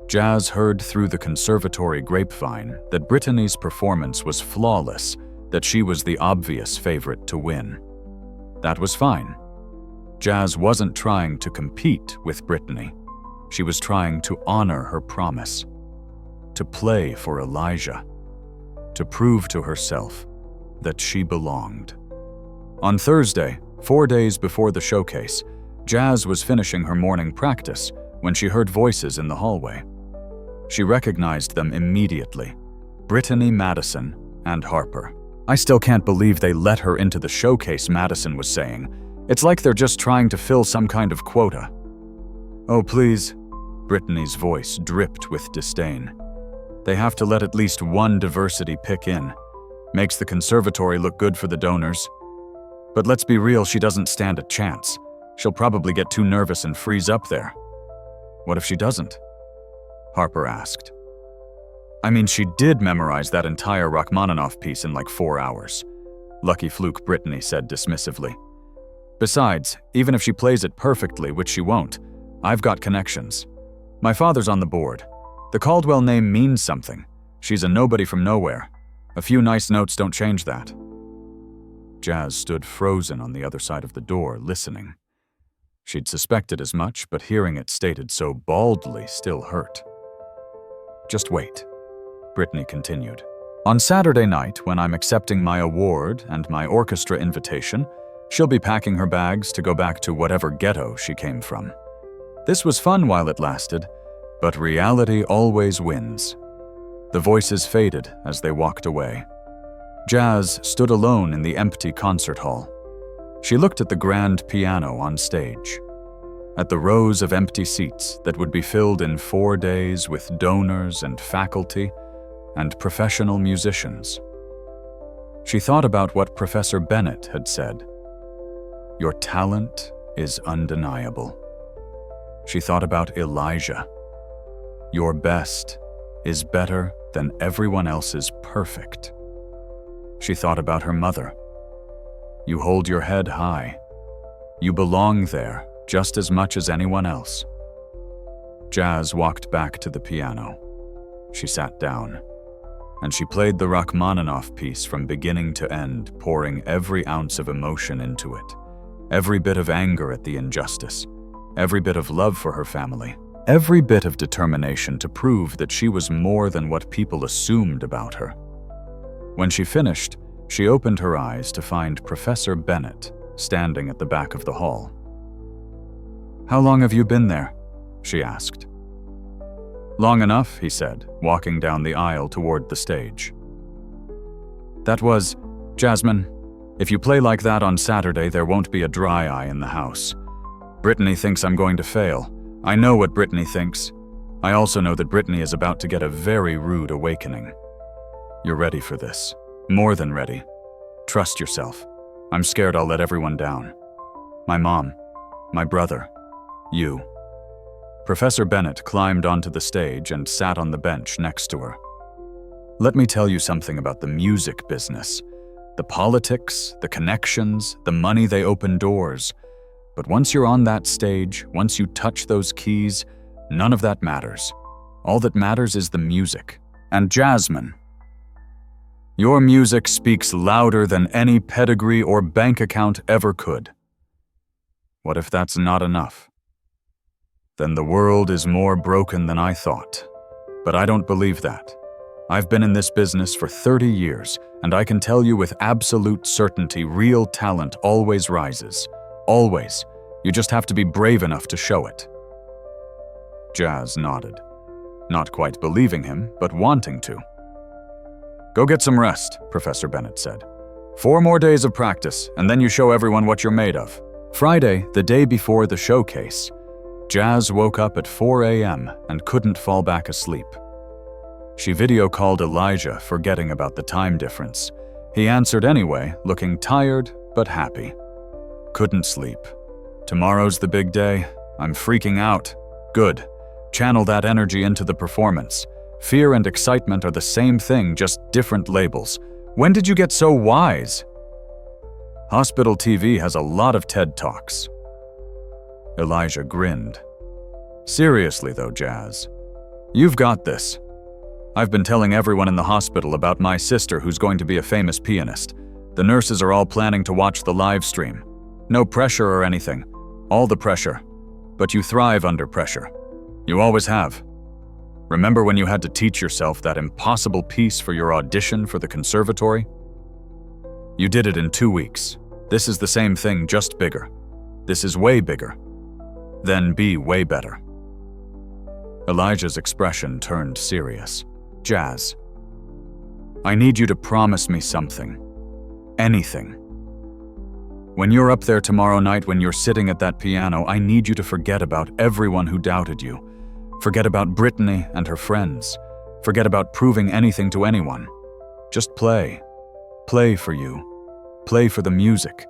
Jazz heard through the conservatory grapevine that Brittany's performance was flawless, that she was the obvious favorite to win. That was fine. Jazz wasn't trying to compete with Brittany. She was trying to honor her promise, to play for Elijah, to prove to herself that she belonged. On Thursday, 4 days before the showcase, Jazz was finishing her morning practice when she heard voices in the hallway. She recognized them immediately, Brittany Madison and Harper. I still can't believe they let her into the showcase, Madison was saying. It's like they're just trying to fill some kind of quota. Oh, please. Brittany's voice dripped with disdain. They have to let at least one diversity pick in. Makes the conservatory look good for the donors. But let's be real, she doesn't stand a chance. She'll probably get too nervous and freeze up there. What if she doesn't? Harper asked. I mean, she did memorize that entire Rachmaninoff piece in like 4 hours. Lucky fluke, Brittany said dismissively. Besides, even if she plays it perfectly, which she won't, I've got connections. My father's on the board. The Caldwell name means something. She's a nobody from nowhere. A few nice notes don't change that. Jazz stood frozen on the other side of the door, listening. She'd suspected as much, but hearing it stated so baldly still hurt. Just wait, Brittany continued. On Saturday night, when I'm accepting my award and my orchestra invitation, she'll be packing her bags to go back to whatever ghetto she came from. This was fun while it lasted, but reality always wins. The voices faded as they walked away. Jazz stood alone in the empty concert hall. She looked at the grand piano on stage, at the rows of empty seats that would be filled in 4 days with donors and faculty and professional musicians. She thought about what Professor Bennett had said. Your talent is undeniable. She thought about Elijah. Your best is better than everyone else's perfect. She thought about her mother. You hold your head high. You belong there just as much as anyone else. Jazz walked back to the piano. She sat down, and she played the Rachmaninoff piece from beginning to end, pouring every ounce of emotion into it, every bit of anger at the injustice, every bit of love for her family, every bit of determination to prove that she was more than what people assumed about her. When she finished, she opened her eyes to find Professor Bennett standing at the back of the hall. "How long have you been there?" she asked. "Long enough," he said, walking down the aisle toward the stage. "That was, Jasmine, if you play like that on Saturday, there won't be a dry eye in the house. Brittany thinks I'm going to fail. I know what Brittany thinks. I also know that Brittany is about to get a very rude awakening. You're ready for this. More than ready. Trust yourself. I'm scared I'll let everyone down. My mom, my brother, you." Professor Bennett climbed onto the stage and sat on the bench next to her. "Let me tell you something about the music business. The politics, the connections, the money they open doors. But once you're on that stage, once you touch those keys, none of that matters. All that matters is the music. And Jasmine, your music speaks louder than any pedigree or bank account ever could. What if that's not enough? Then the world is more broken than I thought. But I don't believe that. I've been in this business for 30 years, and I can tell you with absolute certainty real talent always rises. Always. You just have to be brave enough to show it." Jazz nodded, not quite believing him, but wanting to. "Go get some rest," Professor Bennett said. 4 more days of practice, and then you show everyone what you're made of." Friday, the day before the showcase, Jazz woke up at 4 a.m. and couldn't fall back asleep. She video called Elijah, forgetting about the time difference. He answered anyway, looking tired but happy. "Couldn't sleep. Tomorrow's the big day. I'm freaking out. Good. Channel that energy into the performance. Fear and excitement are the same thing, just different labels. When did you get so wise?" "Hospital TV has a lot of TED Talks." Elijah grinned. "Seriously though, Jazz, you've got this. I've been telling everyone in the hospital about my sister who's going to be a famous pianist. The nurses are all planning to watch the live stream. No pressure or anything. All the pressure. But you thrive under pressure. You always have. Remember when you had to teach yourself that impossible piece for your audition for the conservatory? You did it in 2 weeks. This is the same thing, just bigger. This is way bigger. Then be way better." Elijah's expression turned serious. "Jazz, I need you to promise me something. Anything. When you're up there tomorrow night, when you're sitting at that piano, I need you to forget about everyone who doubted you. Forget about Brittany and her friends. Forget about proving anything to anyone. Just play. Play for you. Play for the music.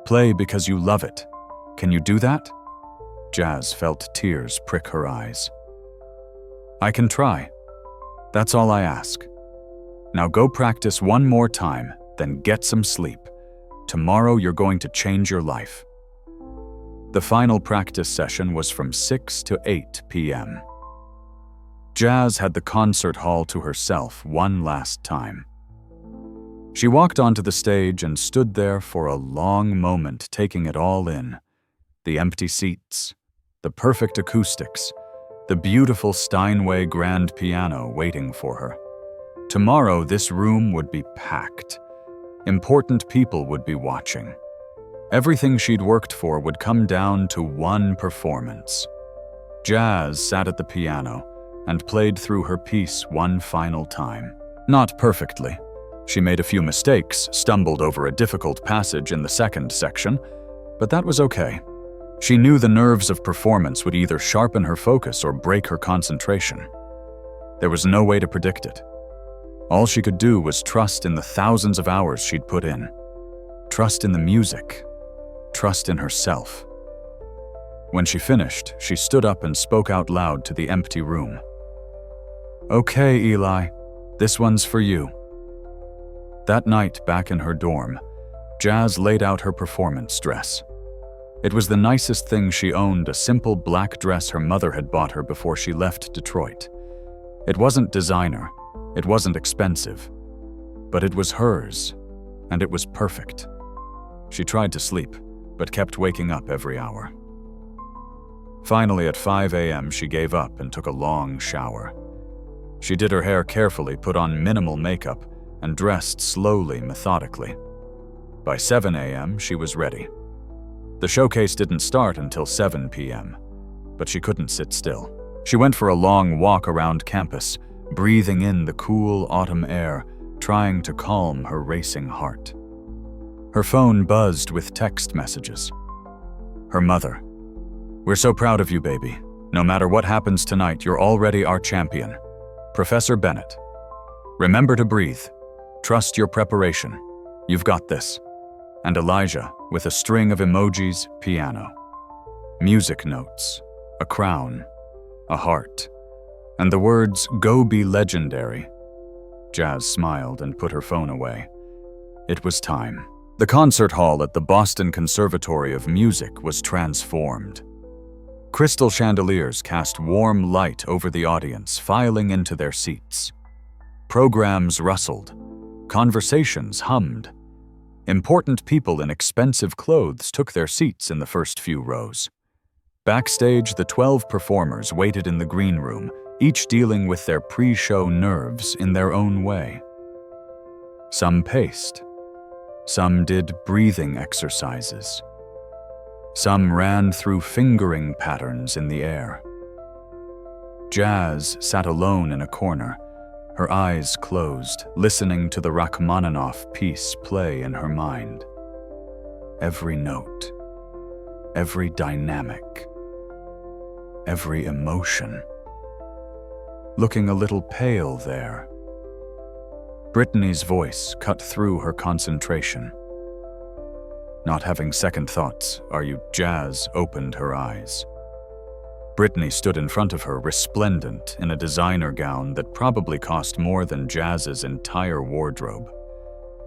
Play because you love it. Can you do that?" Jazz felt tears prick her eyes. "I can try. That's all I ask. Now go practice one more time, then get some sleep. Tomorrow you're going to change your life." The final practice session was from 6 to 8 p.m. Jazz had the concert hall to herself one last time. She walked onto the stage and stood there for a long moment, taking it all in. The empty seats, the perfect acoustics, the beautiful Steinway grand piano waiting for her. Tomorrow, this room would be packed. Important people would be watching. Everything she'd worked for would come down to one performance. Jazz sat at the piano and played through her piece one final time. Not perfectly. She made a few mistakes, stumbled over a difficult passage in the second section, but that was okay. She knew the nerves of performance would either sharpen her focus or break her concentration. There was no way to predict it. All she could do was trust in the thousands of hours she'd put in. Trust in the music. Trust in herself. When she finished, she stood up and spoke out loud to the empty room. "Okay, Eli, this one's for you." That night, back in her dorm, Jazz laid out her performance dress. It was the nicest thing she owned, a simple black dress her mother had bought her before she left Detroit. It wasn't designer, it wasn't expensive, but it was hers, and it was perfect. She tried to sleep, but kept waking up every hour. Finally, at 5 a.m., she gave up and took a long shower. She did her hair carefully, put on minimal makeup, and dressed slowly, methodically. By 7 a.m., she was ready. The showcase didn't start until 7 p.m., but she couldn't sit still. She went for a long walk around campus, breathing in the cool autumn air, trying to calm her racing heart. Her phone buzzed with text messages. Her mother. "We're so proud of you, baby. No matter what happens tonight, you're already our champion. Professor Bennett. Remember to breathe. Trust your preparation. You've got this." And Elijah, with a string of emojis, piano. Music notes, a crown, a heart, and the words, "Go be legendary." Jazz smiled and put her phone away. It was time. The concert hall at the Boston Conservatory of Music was transformed. Crystal chandeliers cast warm light over the audience, filing into their seats. Programs rustled. Conversations hummed. Important people in expensive clothes took their seats in the first few rows. Backstage, the 12 performers waited in the green room, each dealing with their pre-show nerves in their own way. Some paced. Some did breathing exercises. Some ran through fingering patterns in the air. Jazz sat alone in a corner, her eyes closed, listening to the Rachmaninoff piece play in her mind. Every note, every dynamic, every emotion. Looking a little pale there. Brittany's voice cut through her concentration. Not having second thoughts, "Are you?" Jazz opened her eyes. Brittany stood in front of her, resplendent in a designer gown that probably cost more than Jazz's entire wardrobe.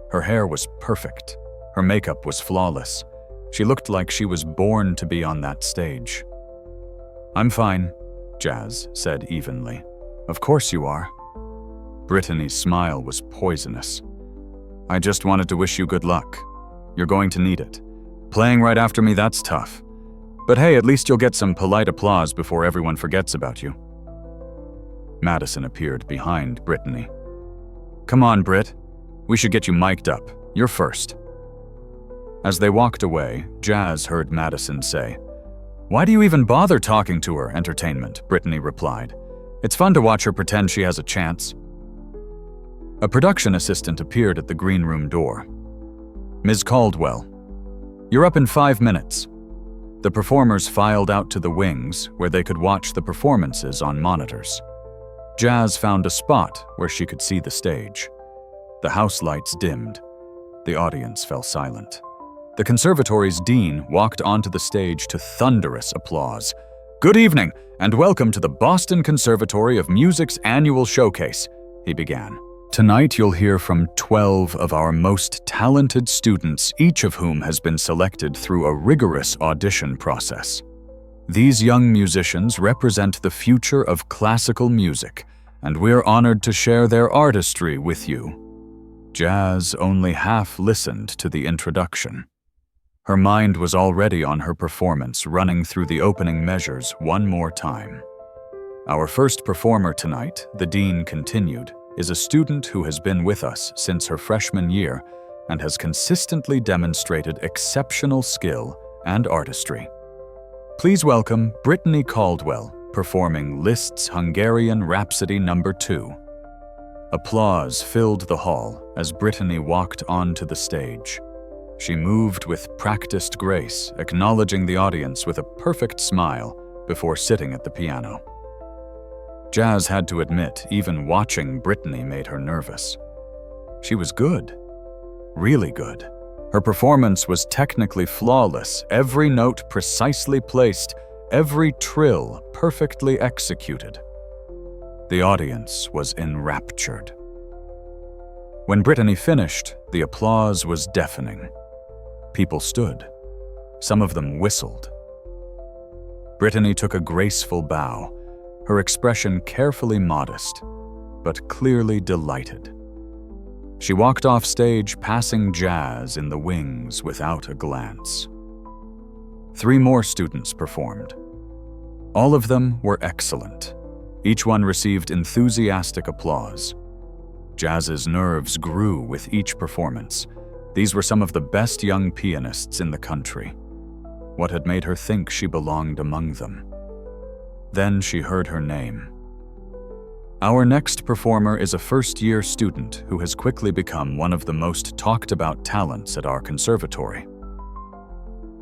Her hair was perfect. Her makeup was flawless. She looked like she was born to be on that stage. "I'm fine," Jazz said evenly. "Of course you are." Brittany's smile was poisonous. "I just wanted to wish you good luck. You're going to need it. Playing right after me, that's tough. But hey, at least you'll get some polite applause before everyone forgets about you." Madison appeared behind Brittany. "Come on, Britt. We should get you mic'd up. You're first." As they walked away, Jazz heard Madison say, "Why do you even bother talking to her, entertainment?" Brittany replied. "It's fun to watch her pretend she has a chance." A production assistant appeared at the green room door. "Ms. Caldwell, you're up in 5 minutes." The performers filed out to the wings where they could watch the performances on monitors. Jazz found a spot where she could see the stage. The house lights dimmed. The audience fell silent. The conservatory's dean walked onto the stage to thunderous applause. "Good evening, and welcome to the Boston Conservatory of Music's annual showcase," he began. "Tonight you'll hear from 12 of our most talented students, each of whom has been selected through a rigorous audition process. These young musicians represent the future of classical music, and we're honored to share their artistry with you." Jazz only half listened to the introduction. Her mind was already on her performance, running through the opening measures one more time. Our first performer tonight, the dean continued, is a student who has been with us since her freshman year and has consistently demonstrated exceptional skill and artistry. Please welcome Brittany Caldwell, performing Liszt's Hungarian Rhapsody No. 2. Applause filled the hall as Brittany walked onto the stage. She moved with practiced grace, acknowledging the audience with a perfect smile before sitting at the piano. Jazz had to admit, even watching Brittany made her nervous. She was good. Really good. Her performance was technically flawless, every note precisely placed, every trill perfectly executed. The audience was enraptured. When Brittany finished, the applause was deafening. People stood. Some of them whistled. Brittany took a graceful bow, her expression carefully modest, but clearly delighted. She walked off stage, passing Jazz in the wings without a glance. 3 more students performed. All of them were excellent. Each one received enthusiastic applause. Jazz's nerves grew with each performance. These were some of the best young pianists in the country. What had made her think she belonged among them? Then she heard her name. Our next performer is a first-year student who has quickly become one of the most talked-about talents at our conservatory.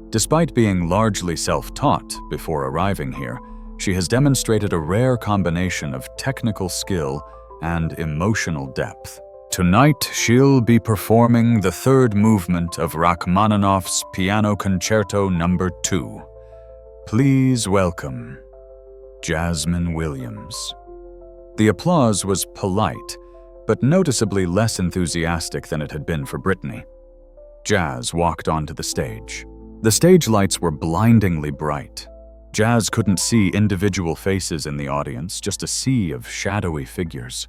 Despite being largely self-taught before arriving here, she has demonstrated a rare combination of technical skill and emotional depth. Tonight, she'll be performing the 3rd movement of Rachmaninoff's Piano Concerto No. 2. Please welcome Jasmine Williams. The applause was polite, but noticeably less enthusiastic than it had been for Brittany. Jazz walked onto the stage. The stage lights were blindingly bright. Jazz couldn't see individual faces in the audience, just a sea of shadowy figures.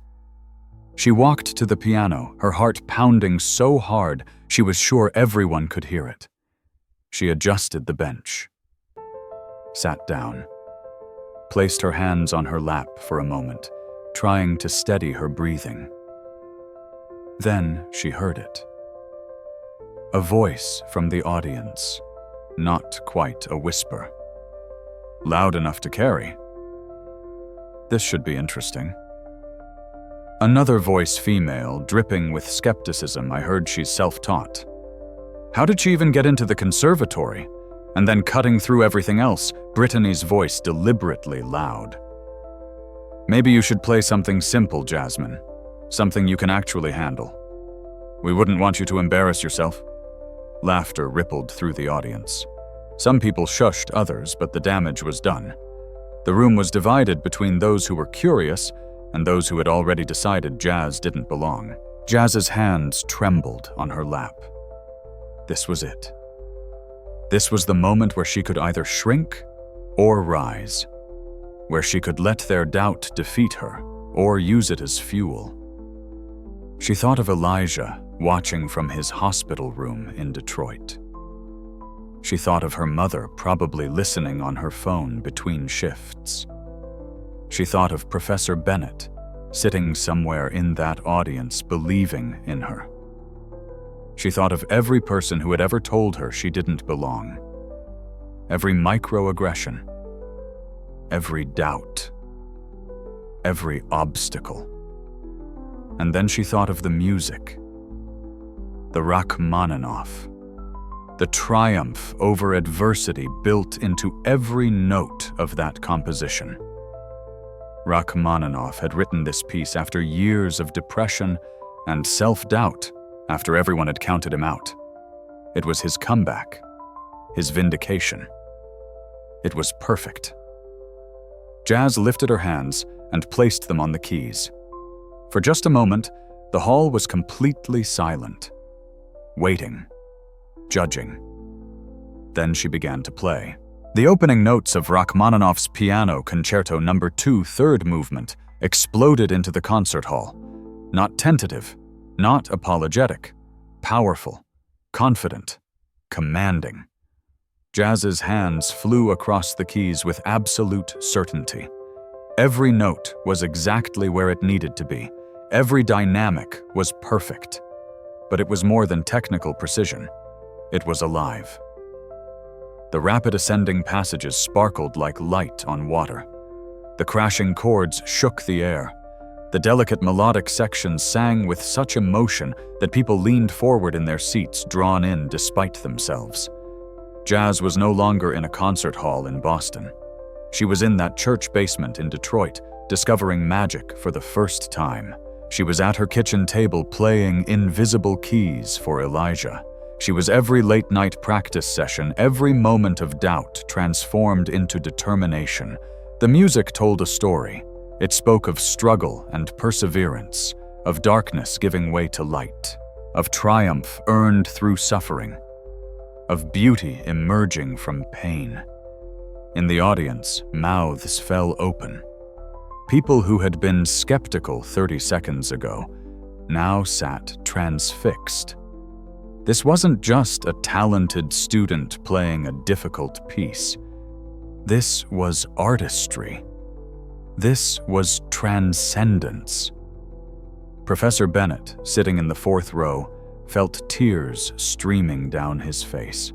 She walked to the piano, her heart pounding so hard she was sure everyone could hear it. She adjusted the bench, sat down, placed her hands on her lap for a moment, trying to steady her breathing. Then she heard it. A voice from the audience, not quite a whisper. Loud enough to carry. This should be interesting. Another voice, female, dripping with skepticism. I heard she's self-taught. How did she even get into the conservatory? And then cutting through everything else, Brittany's voice deliberately loud. Maybe you should play something simple, Jasmine. Something you can actually handle. We wouldn't want you to embarrass yourself. Laughter rippled through the audience. Some people shushed others, but the damage was done. The room was divided between those who were curious and those who had already decided Jazz didn't belong. Jazz's hands trembled on her lap. This was it. This was the moment where she could either shrink or rise, where she could let their doubt defeat her or use it as fuel. She thought of Elijah watching from his hospital room in Detroit. She thought of her mother probably listening on her phone between shifts. She thought of Professor Bennett sitting somewhere in that audience believing in her. She thought of every person who had ever told her she didn't belong. Every microaggression, every doubt, every obstacle. And then she thought of the music, the Rachmaninoff, the triumph over adversity built into every note of that composition. Rachmaninoff had written this piece after years of depression and self-doubt after everyone had counted him out. It was his comeback, his vindication. It was perfect. Jazz lifted her hands and placed them on the keys. For just a moment, the hall was completely silent, waiting, judging. Then she began to play. The opening notes of Rachmaninoff's Piano Concerto No. 2 third movement exploded into the concert hall. Not tentative, not apologetic, powerful, confident, commanding. Jazz's hands flew across the keys with absolute certainty. Every note was exactly where it needed to be. Every dynamic was perfect. But it was more than technical precision. It was alive. The rapid ascending passages sparkled like light on water. The crashing chords shook the air. The delicate melodic sections sang with such emotion that people leaned forward in their seats, drawn in despite themselves. Jazz was no longer in a concert hall in Boston. She was in that church basement in Detroit, discovering magic for the first time. She was at her kitchen table playing Invisible Keys for Elijah. She was every late-night practice session, every moment of doubt transformed into determination. The music told a story. It spoke of struggle and perseverance, of darkness giving way to light, of triumph earned through suffering, of beauty emerging from pain. In the audience, mouths fell open. People who had been skeptical 30 seconds ago now sat transfixed. This wasn't just a talented student playing a difficult piece. This was artistry. This was transcendence. Professor Bennett, sitting in the fourth row, felt tears streaming down his face.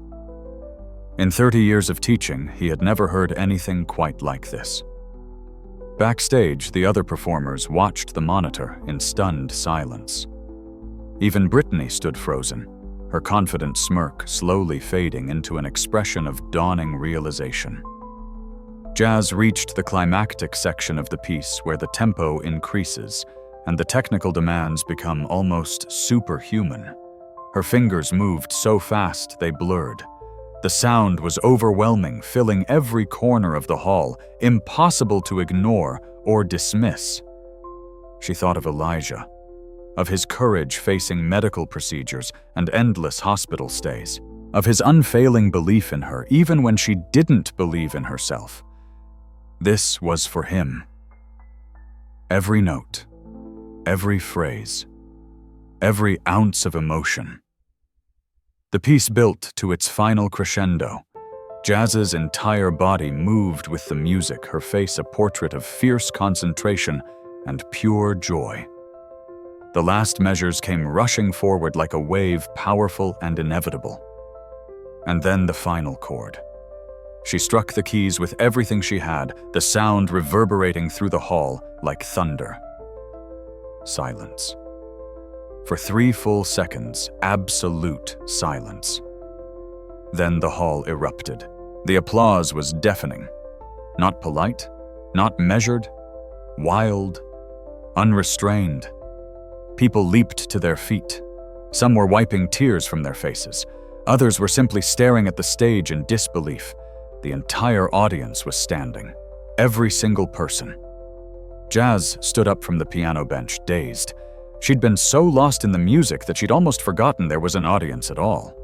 In 30 years of teaching, he had never heard anything quite like this. Backstage, the other performers watched the monitor in stunned silence. Even Brittany stood frozen, her confident smirk slowly fading into an expression of dawning realization. Jazz reached the climactic section of the piece where the tempo increases and the technical demands become almost superhuman. Her fingers moved so fast they blurred. The sound was overwhelming, filling every corner of the hall, impossible to ignore or dismiss. She thought of Elijah, of his courage facing medical procedures and endless hospital stays, of his unfailing belief in her even when she didn't believe in herself. This was for him. Every note, every phrase, every ounce of emotion. The piece built to its final crescendo. Jazz's entire body moved with the music, her face a portrait of fierce concentration and pure joy. The last measures came rushing forward like a wave, powerful and inevitable. And then the final chord. She struck the keys with everything she had, the sound reverberating through the hall like thunder. Silence. For 3 full seconds, absolute silence. Then the hall erupted. The applause was deafening. Not polite, not measured, wild, unrestrained. People leaped to their feet. Some were wiping tears from their faces. Others were simply staring at the stage in disbelief. The entire audience was standing. Every single person. Jazz stood up from the piano bench, dazed. She'd been so lost in the music that she'd almost forgotten there was an audience at all.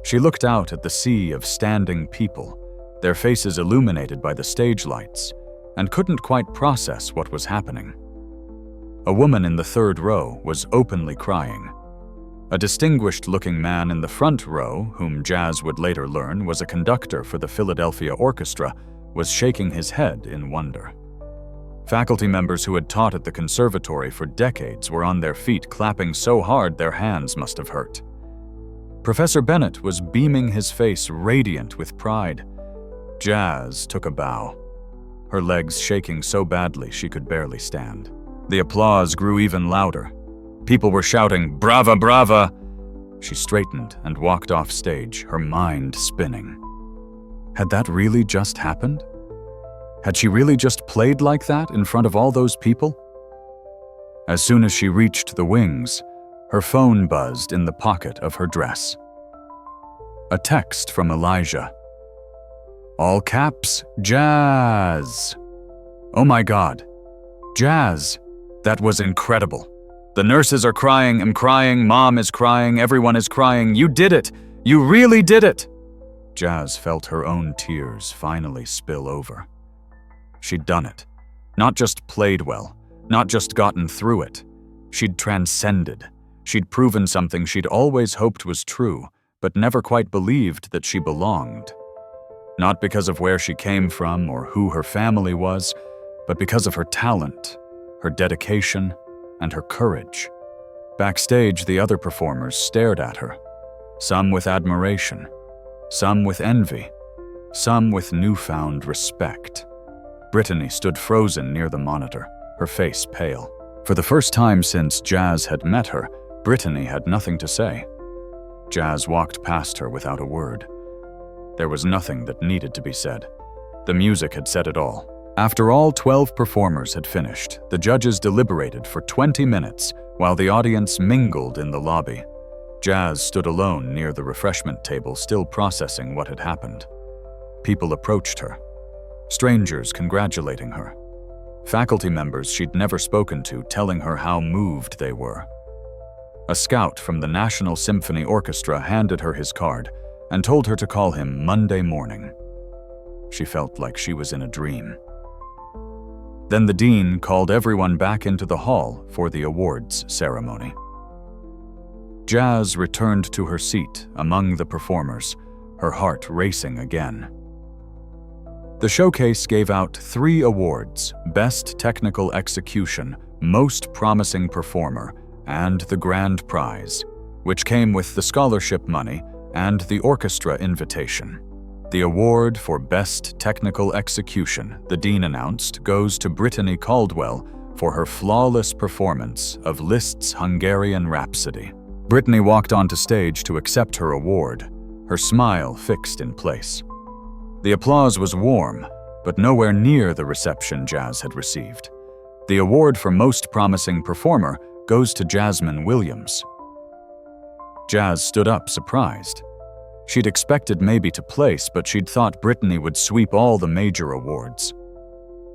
She looked out at the sea of standing people, their faces illuminated by the stage lights, and couldn't quite process what was happening. A woman in the third row was openly crying. A distinguished-looking man in the front row, whom Jazz would later learn was a conductor for the Philadelphia Orchestra, was shaking his head in wonder. Faculty members who had taught at the conservatory for decades were on their feet, clapping so hard their hands must have hurt. Professor Bennett was beaming, his face radiant with pride. Jazz took a bow, her legs shaking so badly she could barely stand. The applause grew even louder. People were shouting, "Brava, brava!" She straightened and walked off stage, her mind spinning. Had that really just happened? Had she really just played like that in front of all those people? As soon as she reached the wings, her phone buzzed in the pocket of her dress. A text from Elijah. All caps, Jazz. Oh my God. Jazz. That was incredible. The nurses are crying, I'm crying, Mom is crying, everyone is crying. You did it. You really did it. Jazz felt her own tears finally spill over. She'd done it. Not just played well, not just gotten through it. She'd transcended. She'd proven something she'd always hoped was true, but never quite believed that she belonged. Not because of where she came from or who her family was, but because of her talent, her dedication, and her courage. Backstage, the other performers stared at her, some with admiration, some with envy, some with newfound respect. Brittany stood frozen near the monitor, her face pale. For the first time since Jazz had met her, Brittany had nothing to say. Jazz walked past her without a word. There was nothing that needed to be said. The music had said it all. After all 12 performers had finished, the judges deliberated for 20 minutes while the audience mingled in the lobby. Jazz stood alone near the refreshment table, still processing what had happened. People approached her, strangers congratulating her, faculty members she'd never spoken to telling her how moved they were. A scout from the National Symphony Orchestra handed her his card and told her to call him Monday morning. She felt like she was in a dream. Then the dean called everyone back into the hall for the awards ceremony. Jazz returned to her seat among the performers, her heart racing again. The showcase gave out 3 awards: Best Technical Execution, Most Promising Performer, and the Grand Prize, which came with the scholarship money and the orchestra invitation. The award for Best Technical Execution, the dean announced, goes to Brittany Caldwell for her flawless performance of Liszt's Hungarian Rhapsody. Brittany walked onto stage to accept her award, her smile fixed in place. The applause was warm, but nowhere near the reception Jazz had received. The award for Most Promising Performer goes to Jasmine Williams. Jazz stood up, surprised. She'd expected maybe to place, but she'd thought Brittany would sweep all the major awards.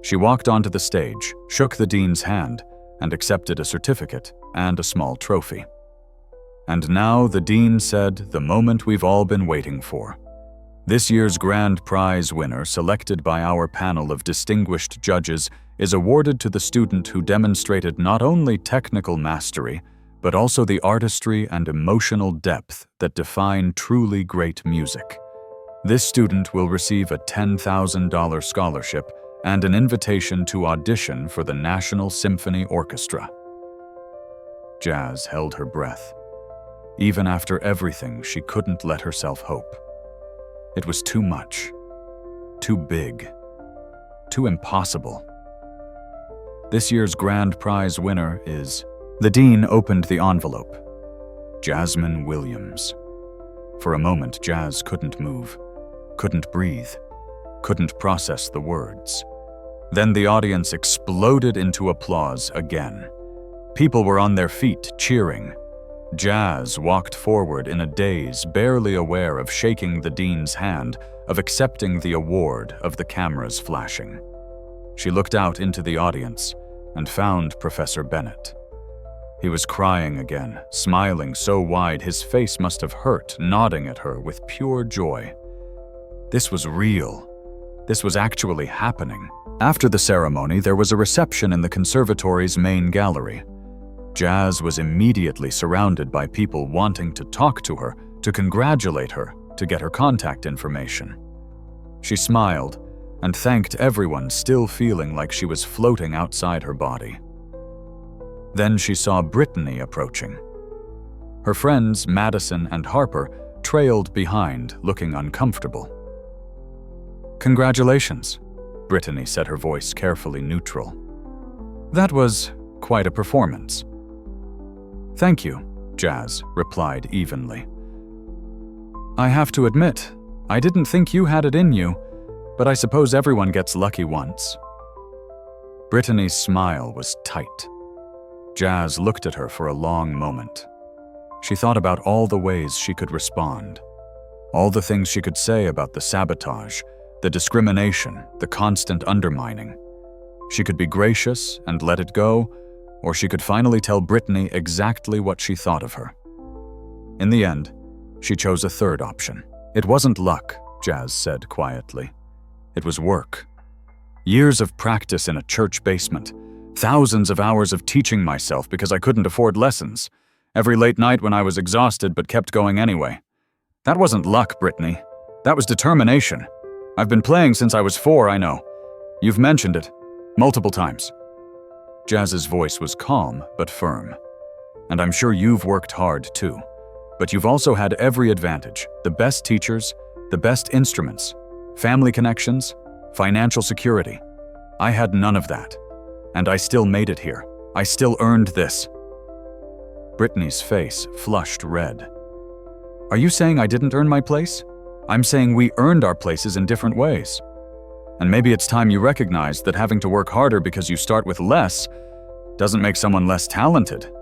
She walked onto the stage, shook the dean's hand, and accepted a certificate and a small trophy. And now the dean said, the moment we've all been waiting for. This year's grand prize winner, selected by our panel of distinguished judges, is awarded to the student who demonstrated not only technical mastery, but also the artistry and emotional depth that define truly great music. This student will receive a $10,000 scholarship and an invitation to audition for the National Symphony Orchestra. Jazz held her breath. Even after everything, she couldn't let herself hope. It was too much, too big, too impossible. This year's grand prize winner is... The dean opened the envelope. Jasmine Williams. For a moment, Jazz couldn't move, couldn't breathe, couldn't process the words. Then the audience exploded into applause again. People were on their feet, cheering. Jazz walked forward in a daze, barely aware of shaking the dean's hand, of accepting the award, of the cameras flashing. She looked out into the audience and found Professor Bennett. He was crying again, smiling so wide his face must have hurt, nodding at her with pure joy. This was real. This was actually happening. After the ceremony, there was a reception in the conservatory's main gallery. Jazz was immediately surrounded by people wanting to talk to her, to congratulate her, to get her contact information. She smiled and thanked everyone, still feeling like she was floating outside her body. Then she saw Brittany approaching. Her friends, Madison and Harper, trailed behind, looking uncomfortable. "Congratulations," Brittany said, her voice carefully neutral. "That was quite a performance." "Thank you," Jazz replied evenly. "I have to admit, I didn't think you had it in you, but I suppose everyone gets lucky once." Brittany's smile was tight. Jazz looked at her for a long moment. She thought about all the ways she could respond, all the things she could say about the sabotage, the discrimination, the constant undermining. She could be gracious and let it go, or she could finally tell Brittany exactly what she thought of her. In the end, she chose a third option. "It wasn't luck," Jazz said quietly. "It was work. Years of practice in a church basement. Thousands of hours of teaching myself because I couldn't afford lessons. Every late night when I was exhausted but kept going anyway. That wasn't luck, Brittany. That was determination. I've been playing since I was 4, I know. You've mentioned it. Multiple times. Jazz's voice was calm but firm. And I'm sure you've worked hard too. But you've also had every advantage: the best teachers, the best instruments, family connections, financial security. I had none of that. And I still made it here. I still earned this. Brittany's face flushed red. Are you saying I didn't earn my place? I'm saying we earned our places in different ways. And maybe it's time you recognize that having to work harder because you start with less doesn't make someone less talented.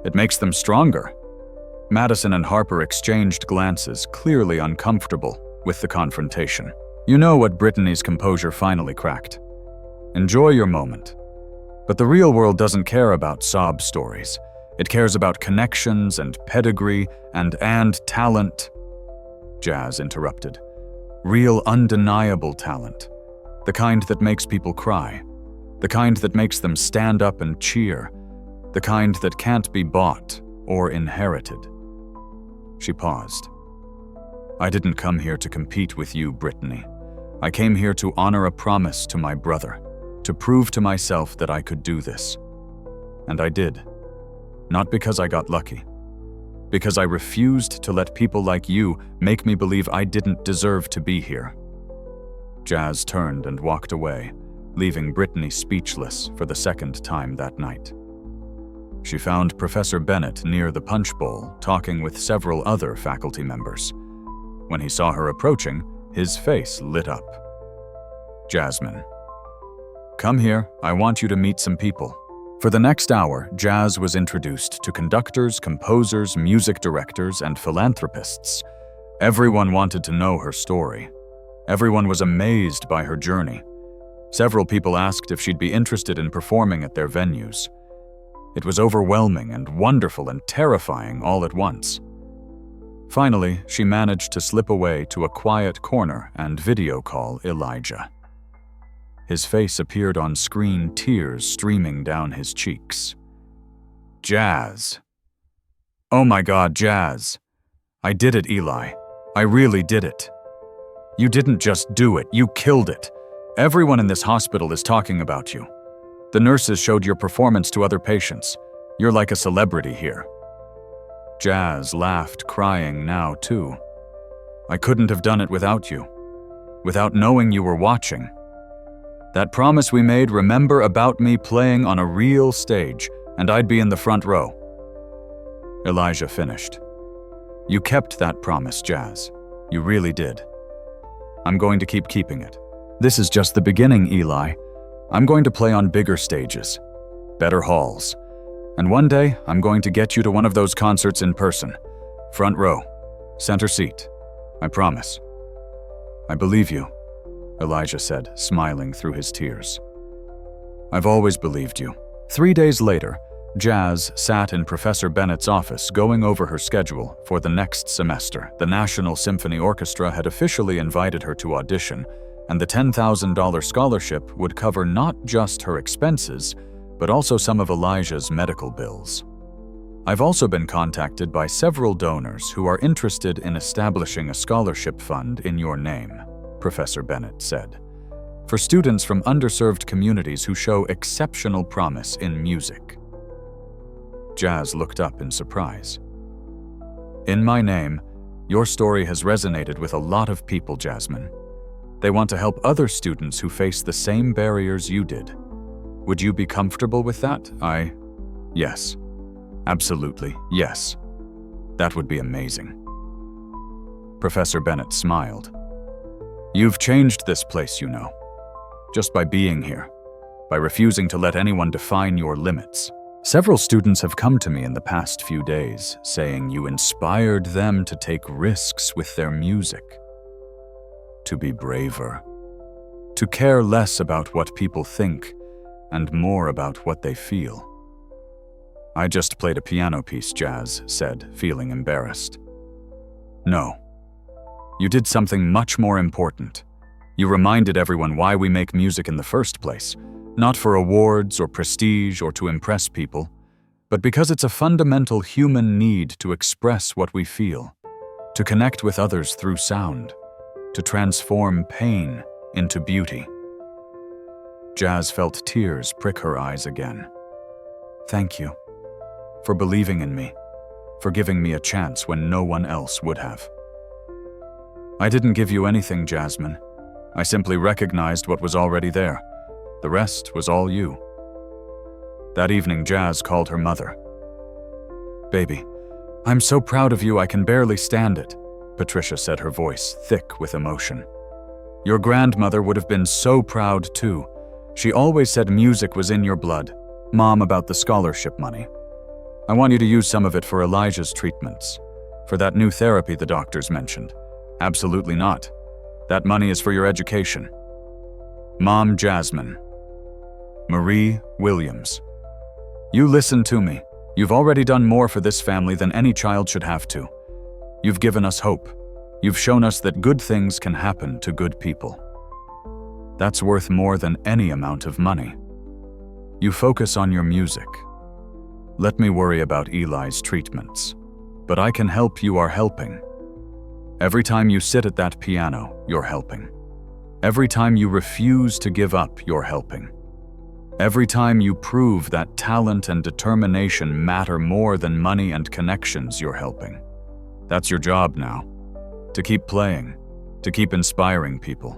It makes them stronger. Madison and Harper exchanged glances, clearly uncomfortable with the confrontation. You know what Brittany's composure finally cracked. Enjoy your moment. But the real world doesn't care about sob stories. It cares about connections and pedigree and talent. Jazz interrupted. Real, undeniable talent. The kind that makes people cry. The kind that makes them stand up and cheer. The kind that can't be bought or inherited. She paused. I didn't come here to compete with you, Brittany. I came here to honor a promise to my brother, to prove to myself that I could do this. And I did. Not because I got lucky. Because I refused to let people like you make me believe I didn't deserve to be here. Jazz turned and walked away, leaving Brittany speechless for the second time that night. She found Professor Bennett near the punch bowl, talking with several other faculty members. When he saw her approaching, his face lit up. Jasmine. Come here, I want you to meet some people. For the next hour, Jazz was introduced to conductors, composers, music directors, and philanthropists. Everyone wanted to know her story. Everyone was amazed by her journey. Several people asked if she'd be interested in performing at their venues. It was overwhelming and wonderful and terrifying all at once. Finally, she managed to slip away to a quiet corner and video call Elijah. His face appeared on screen, tears streaming down his cheeks. Jazz. Oh my God, Jazz. I did it, Eli. I really did it. You didn't just do it, you killed it. Everyone in this hospital is talking about you. The nurses showed your performance to other patients. You're like a celebrity here. Jazz laughed, crying now too. I couldn't have done it without you. Without knowing you were watching. That promise we made, remember, about me playing on a real stage, and I'd be in the front row. Elijah finished. You kept that promise, Jazz. You really did. I'm going to keep keeping it. This is just the beginning, Eli. I'm going to play on bigger stages, better halls. And one day, I'm going to get you to one of those concerts in person. Front row, center seat. I promise. I believe you, Elijah said, smiling through his tears. I've always believed you. 3 days later, Jazz sat in Professor Bennett's office going over her schedule for the next semester. The National Symphony Orchestra had officially invited her to audition, and the $10,000 scholarship would cover not just her expenses, but also some of Elijah's medical bills. I've also been contacted by several donors who are interested in establishing a scholarship fund in your name, Professor Bennett said, for students from underserved communities who show exceptional promise in music. Jazz looked up in surprise. In my name, your story has resonated with a lot of people, Jasmine. They want to help other students who face the same barriers you did. Would you be comfortable with that? Yes. Absolutely, yes. That would be amazing. Professor Bennett smiled. You've changed this place, you know. Just by being here, by refusing to let anyone define your limits. Several students have come to me in the past few days, saying you inspired them to take risks with their music. To be braver. To care less about what people think and more about what they feel. I just played a piano piece, Jazz said, feeling embarrassed. No. You did something much more important. You reminded everyone why we make music in the first place, not for awards or prestige or to impress people, but because it's a fundamental human need to express what we feel, to connect with others through sound, to transform pain into beauty. Jazz felt tears prick her eyes again. "Thank you for believing in me, for giving me a chance when no one else would have." "I didn't give you anything, Jasmine. I simply recognized what was already there. The rest was all you." That evening, Jazz called her mother. "Baby, I'm so proud of you I can barely stand it," Patricia said, her voice thick with emotion. "Your grandmother would have been so proud too. She always said music was in your blood. Mom, about the scholarship money. I want you to use some of it for Elijah's treatments, for that new therapy the doctors mentioned." "Absolutely not. That money is for your education." "Mom, Jasmine. Marie Williams. You listen to me. You've already done more for this family than any child should have to. You've given us hope. You've shown us that good things can happen to good people. That's worth more than any amount of money. You focus on your music. Let me worry about Eli's treatments. But I can help. You are helping. Every time you sit at that piano, you're helping. Every time you refuse to give up, you're helping. Every time you prove that talent and determination matter more than money and connections, you're helping. That's your job now. To keep playing, to keep inspiring people,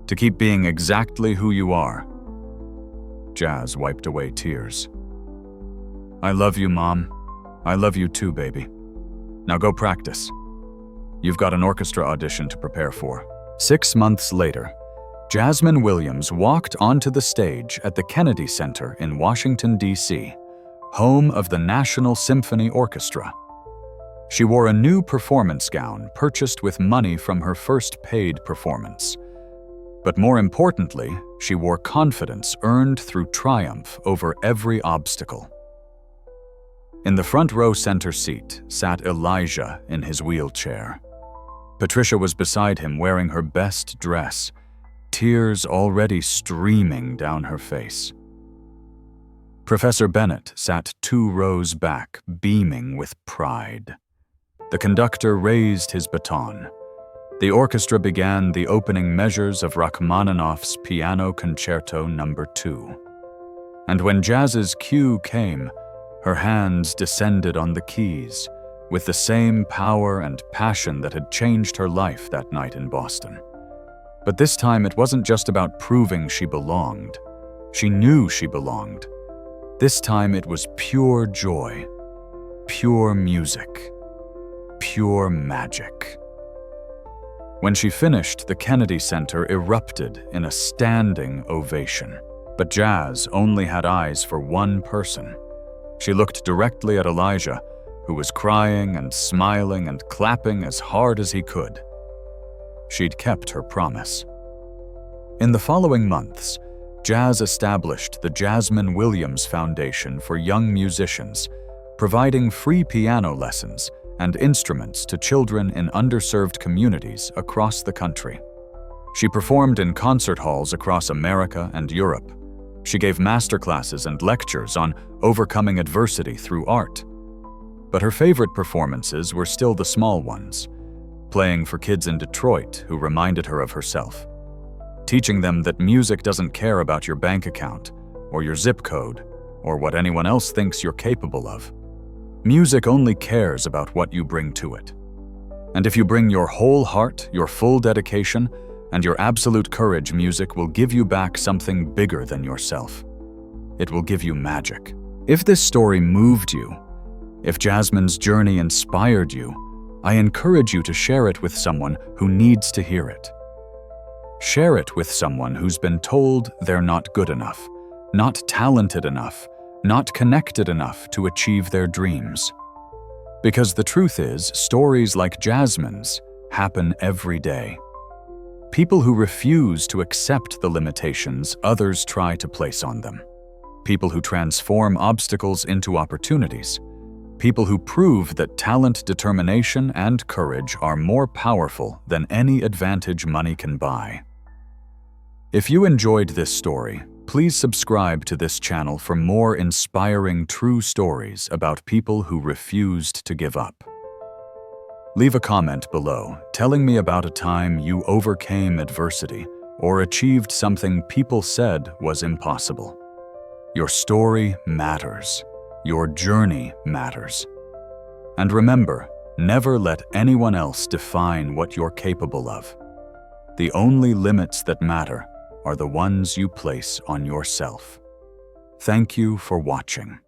to keep being exactly who you are." Jazz wiped away tears. "I love you, Mom. I love you too, baby. Now go practice. You've got an orchestra audition to prepare for." 6 months later, Jasmine Williams walked onto the stage at the Kennedy Center in Washington, D.C., home of the National Symphony Orchestra. She wore a new performance gown purchased with money from her first paid performance. But more importantly, she wore confidence earned through triumph over every obstacle. In the front row center seat sat Elijah in his wheelchair. Patricia was beside him wearing her best dress, tears already streaming down her face. Professor Bennett sat 2 rows back, beaming with pride. The conductor raised his baton. The orchestra began the opening measures of Rachmaninoff's Piano Concerto No. 2. And when Jazz's cue came, her hands descended on the keys with the same power and passion that had changed her life that night in Boston. But this time it wasn't just about proving she belonged. She knew she belonged. This time it was pure joy, pure music, pure magic. When she finished, the Kennedy Center erupted in a standing ovation. But Jazz only had eyes for one person. She looked directly at Elijah, who was crying and smiling and clapping as hard as he could. She'd kept her promise. In the following months, Jazz established the Jasmine Williams Foundation for Young Musicians, providing free piano lessons and instruments to children in underserved communities across the country. She performed in concert halls across America and Europe. She gave masterclasses and lectures on overcoming adversity through art. But her favorite performances were still the small ones, playing for kids in Detroit who reminded her of herself, teaching them that music doesn't care about your bank account or your zip code or what anyone else thinks you're capable of. Music only cares about what you bring to it. And if you bring your whole heart, your full dedication, and your absolute courage, music will give you back something bigger than yourself. It will give you magic. If this story moved you, if Jasmine's journey inspired you, I encourage you to share it with someone who needs to hear it. Share it with someone who's been told they're not good enough, not talented enough, not connected enough to achieve their dreams. Because the truth is, stories like Jasmine's happen every day. People who refuse to accept the limitations others try to place on them. People who transform obstacles into opportunities. People who prove that talent, determination, and courage are more powerful than any advantage money can buy. If you enjoyed this story, please subscribe to this channel for more inspiring true stories about people who refused to give up. Leave a comment below telling me about a time you overcame adversity or achieved something people said was impossible. Your story matters. Your journey matters. And remember, never let anyone else define what you're capable of. The only limits that matter are the ones you place on yourself. Thank you for watching.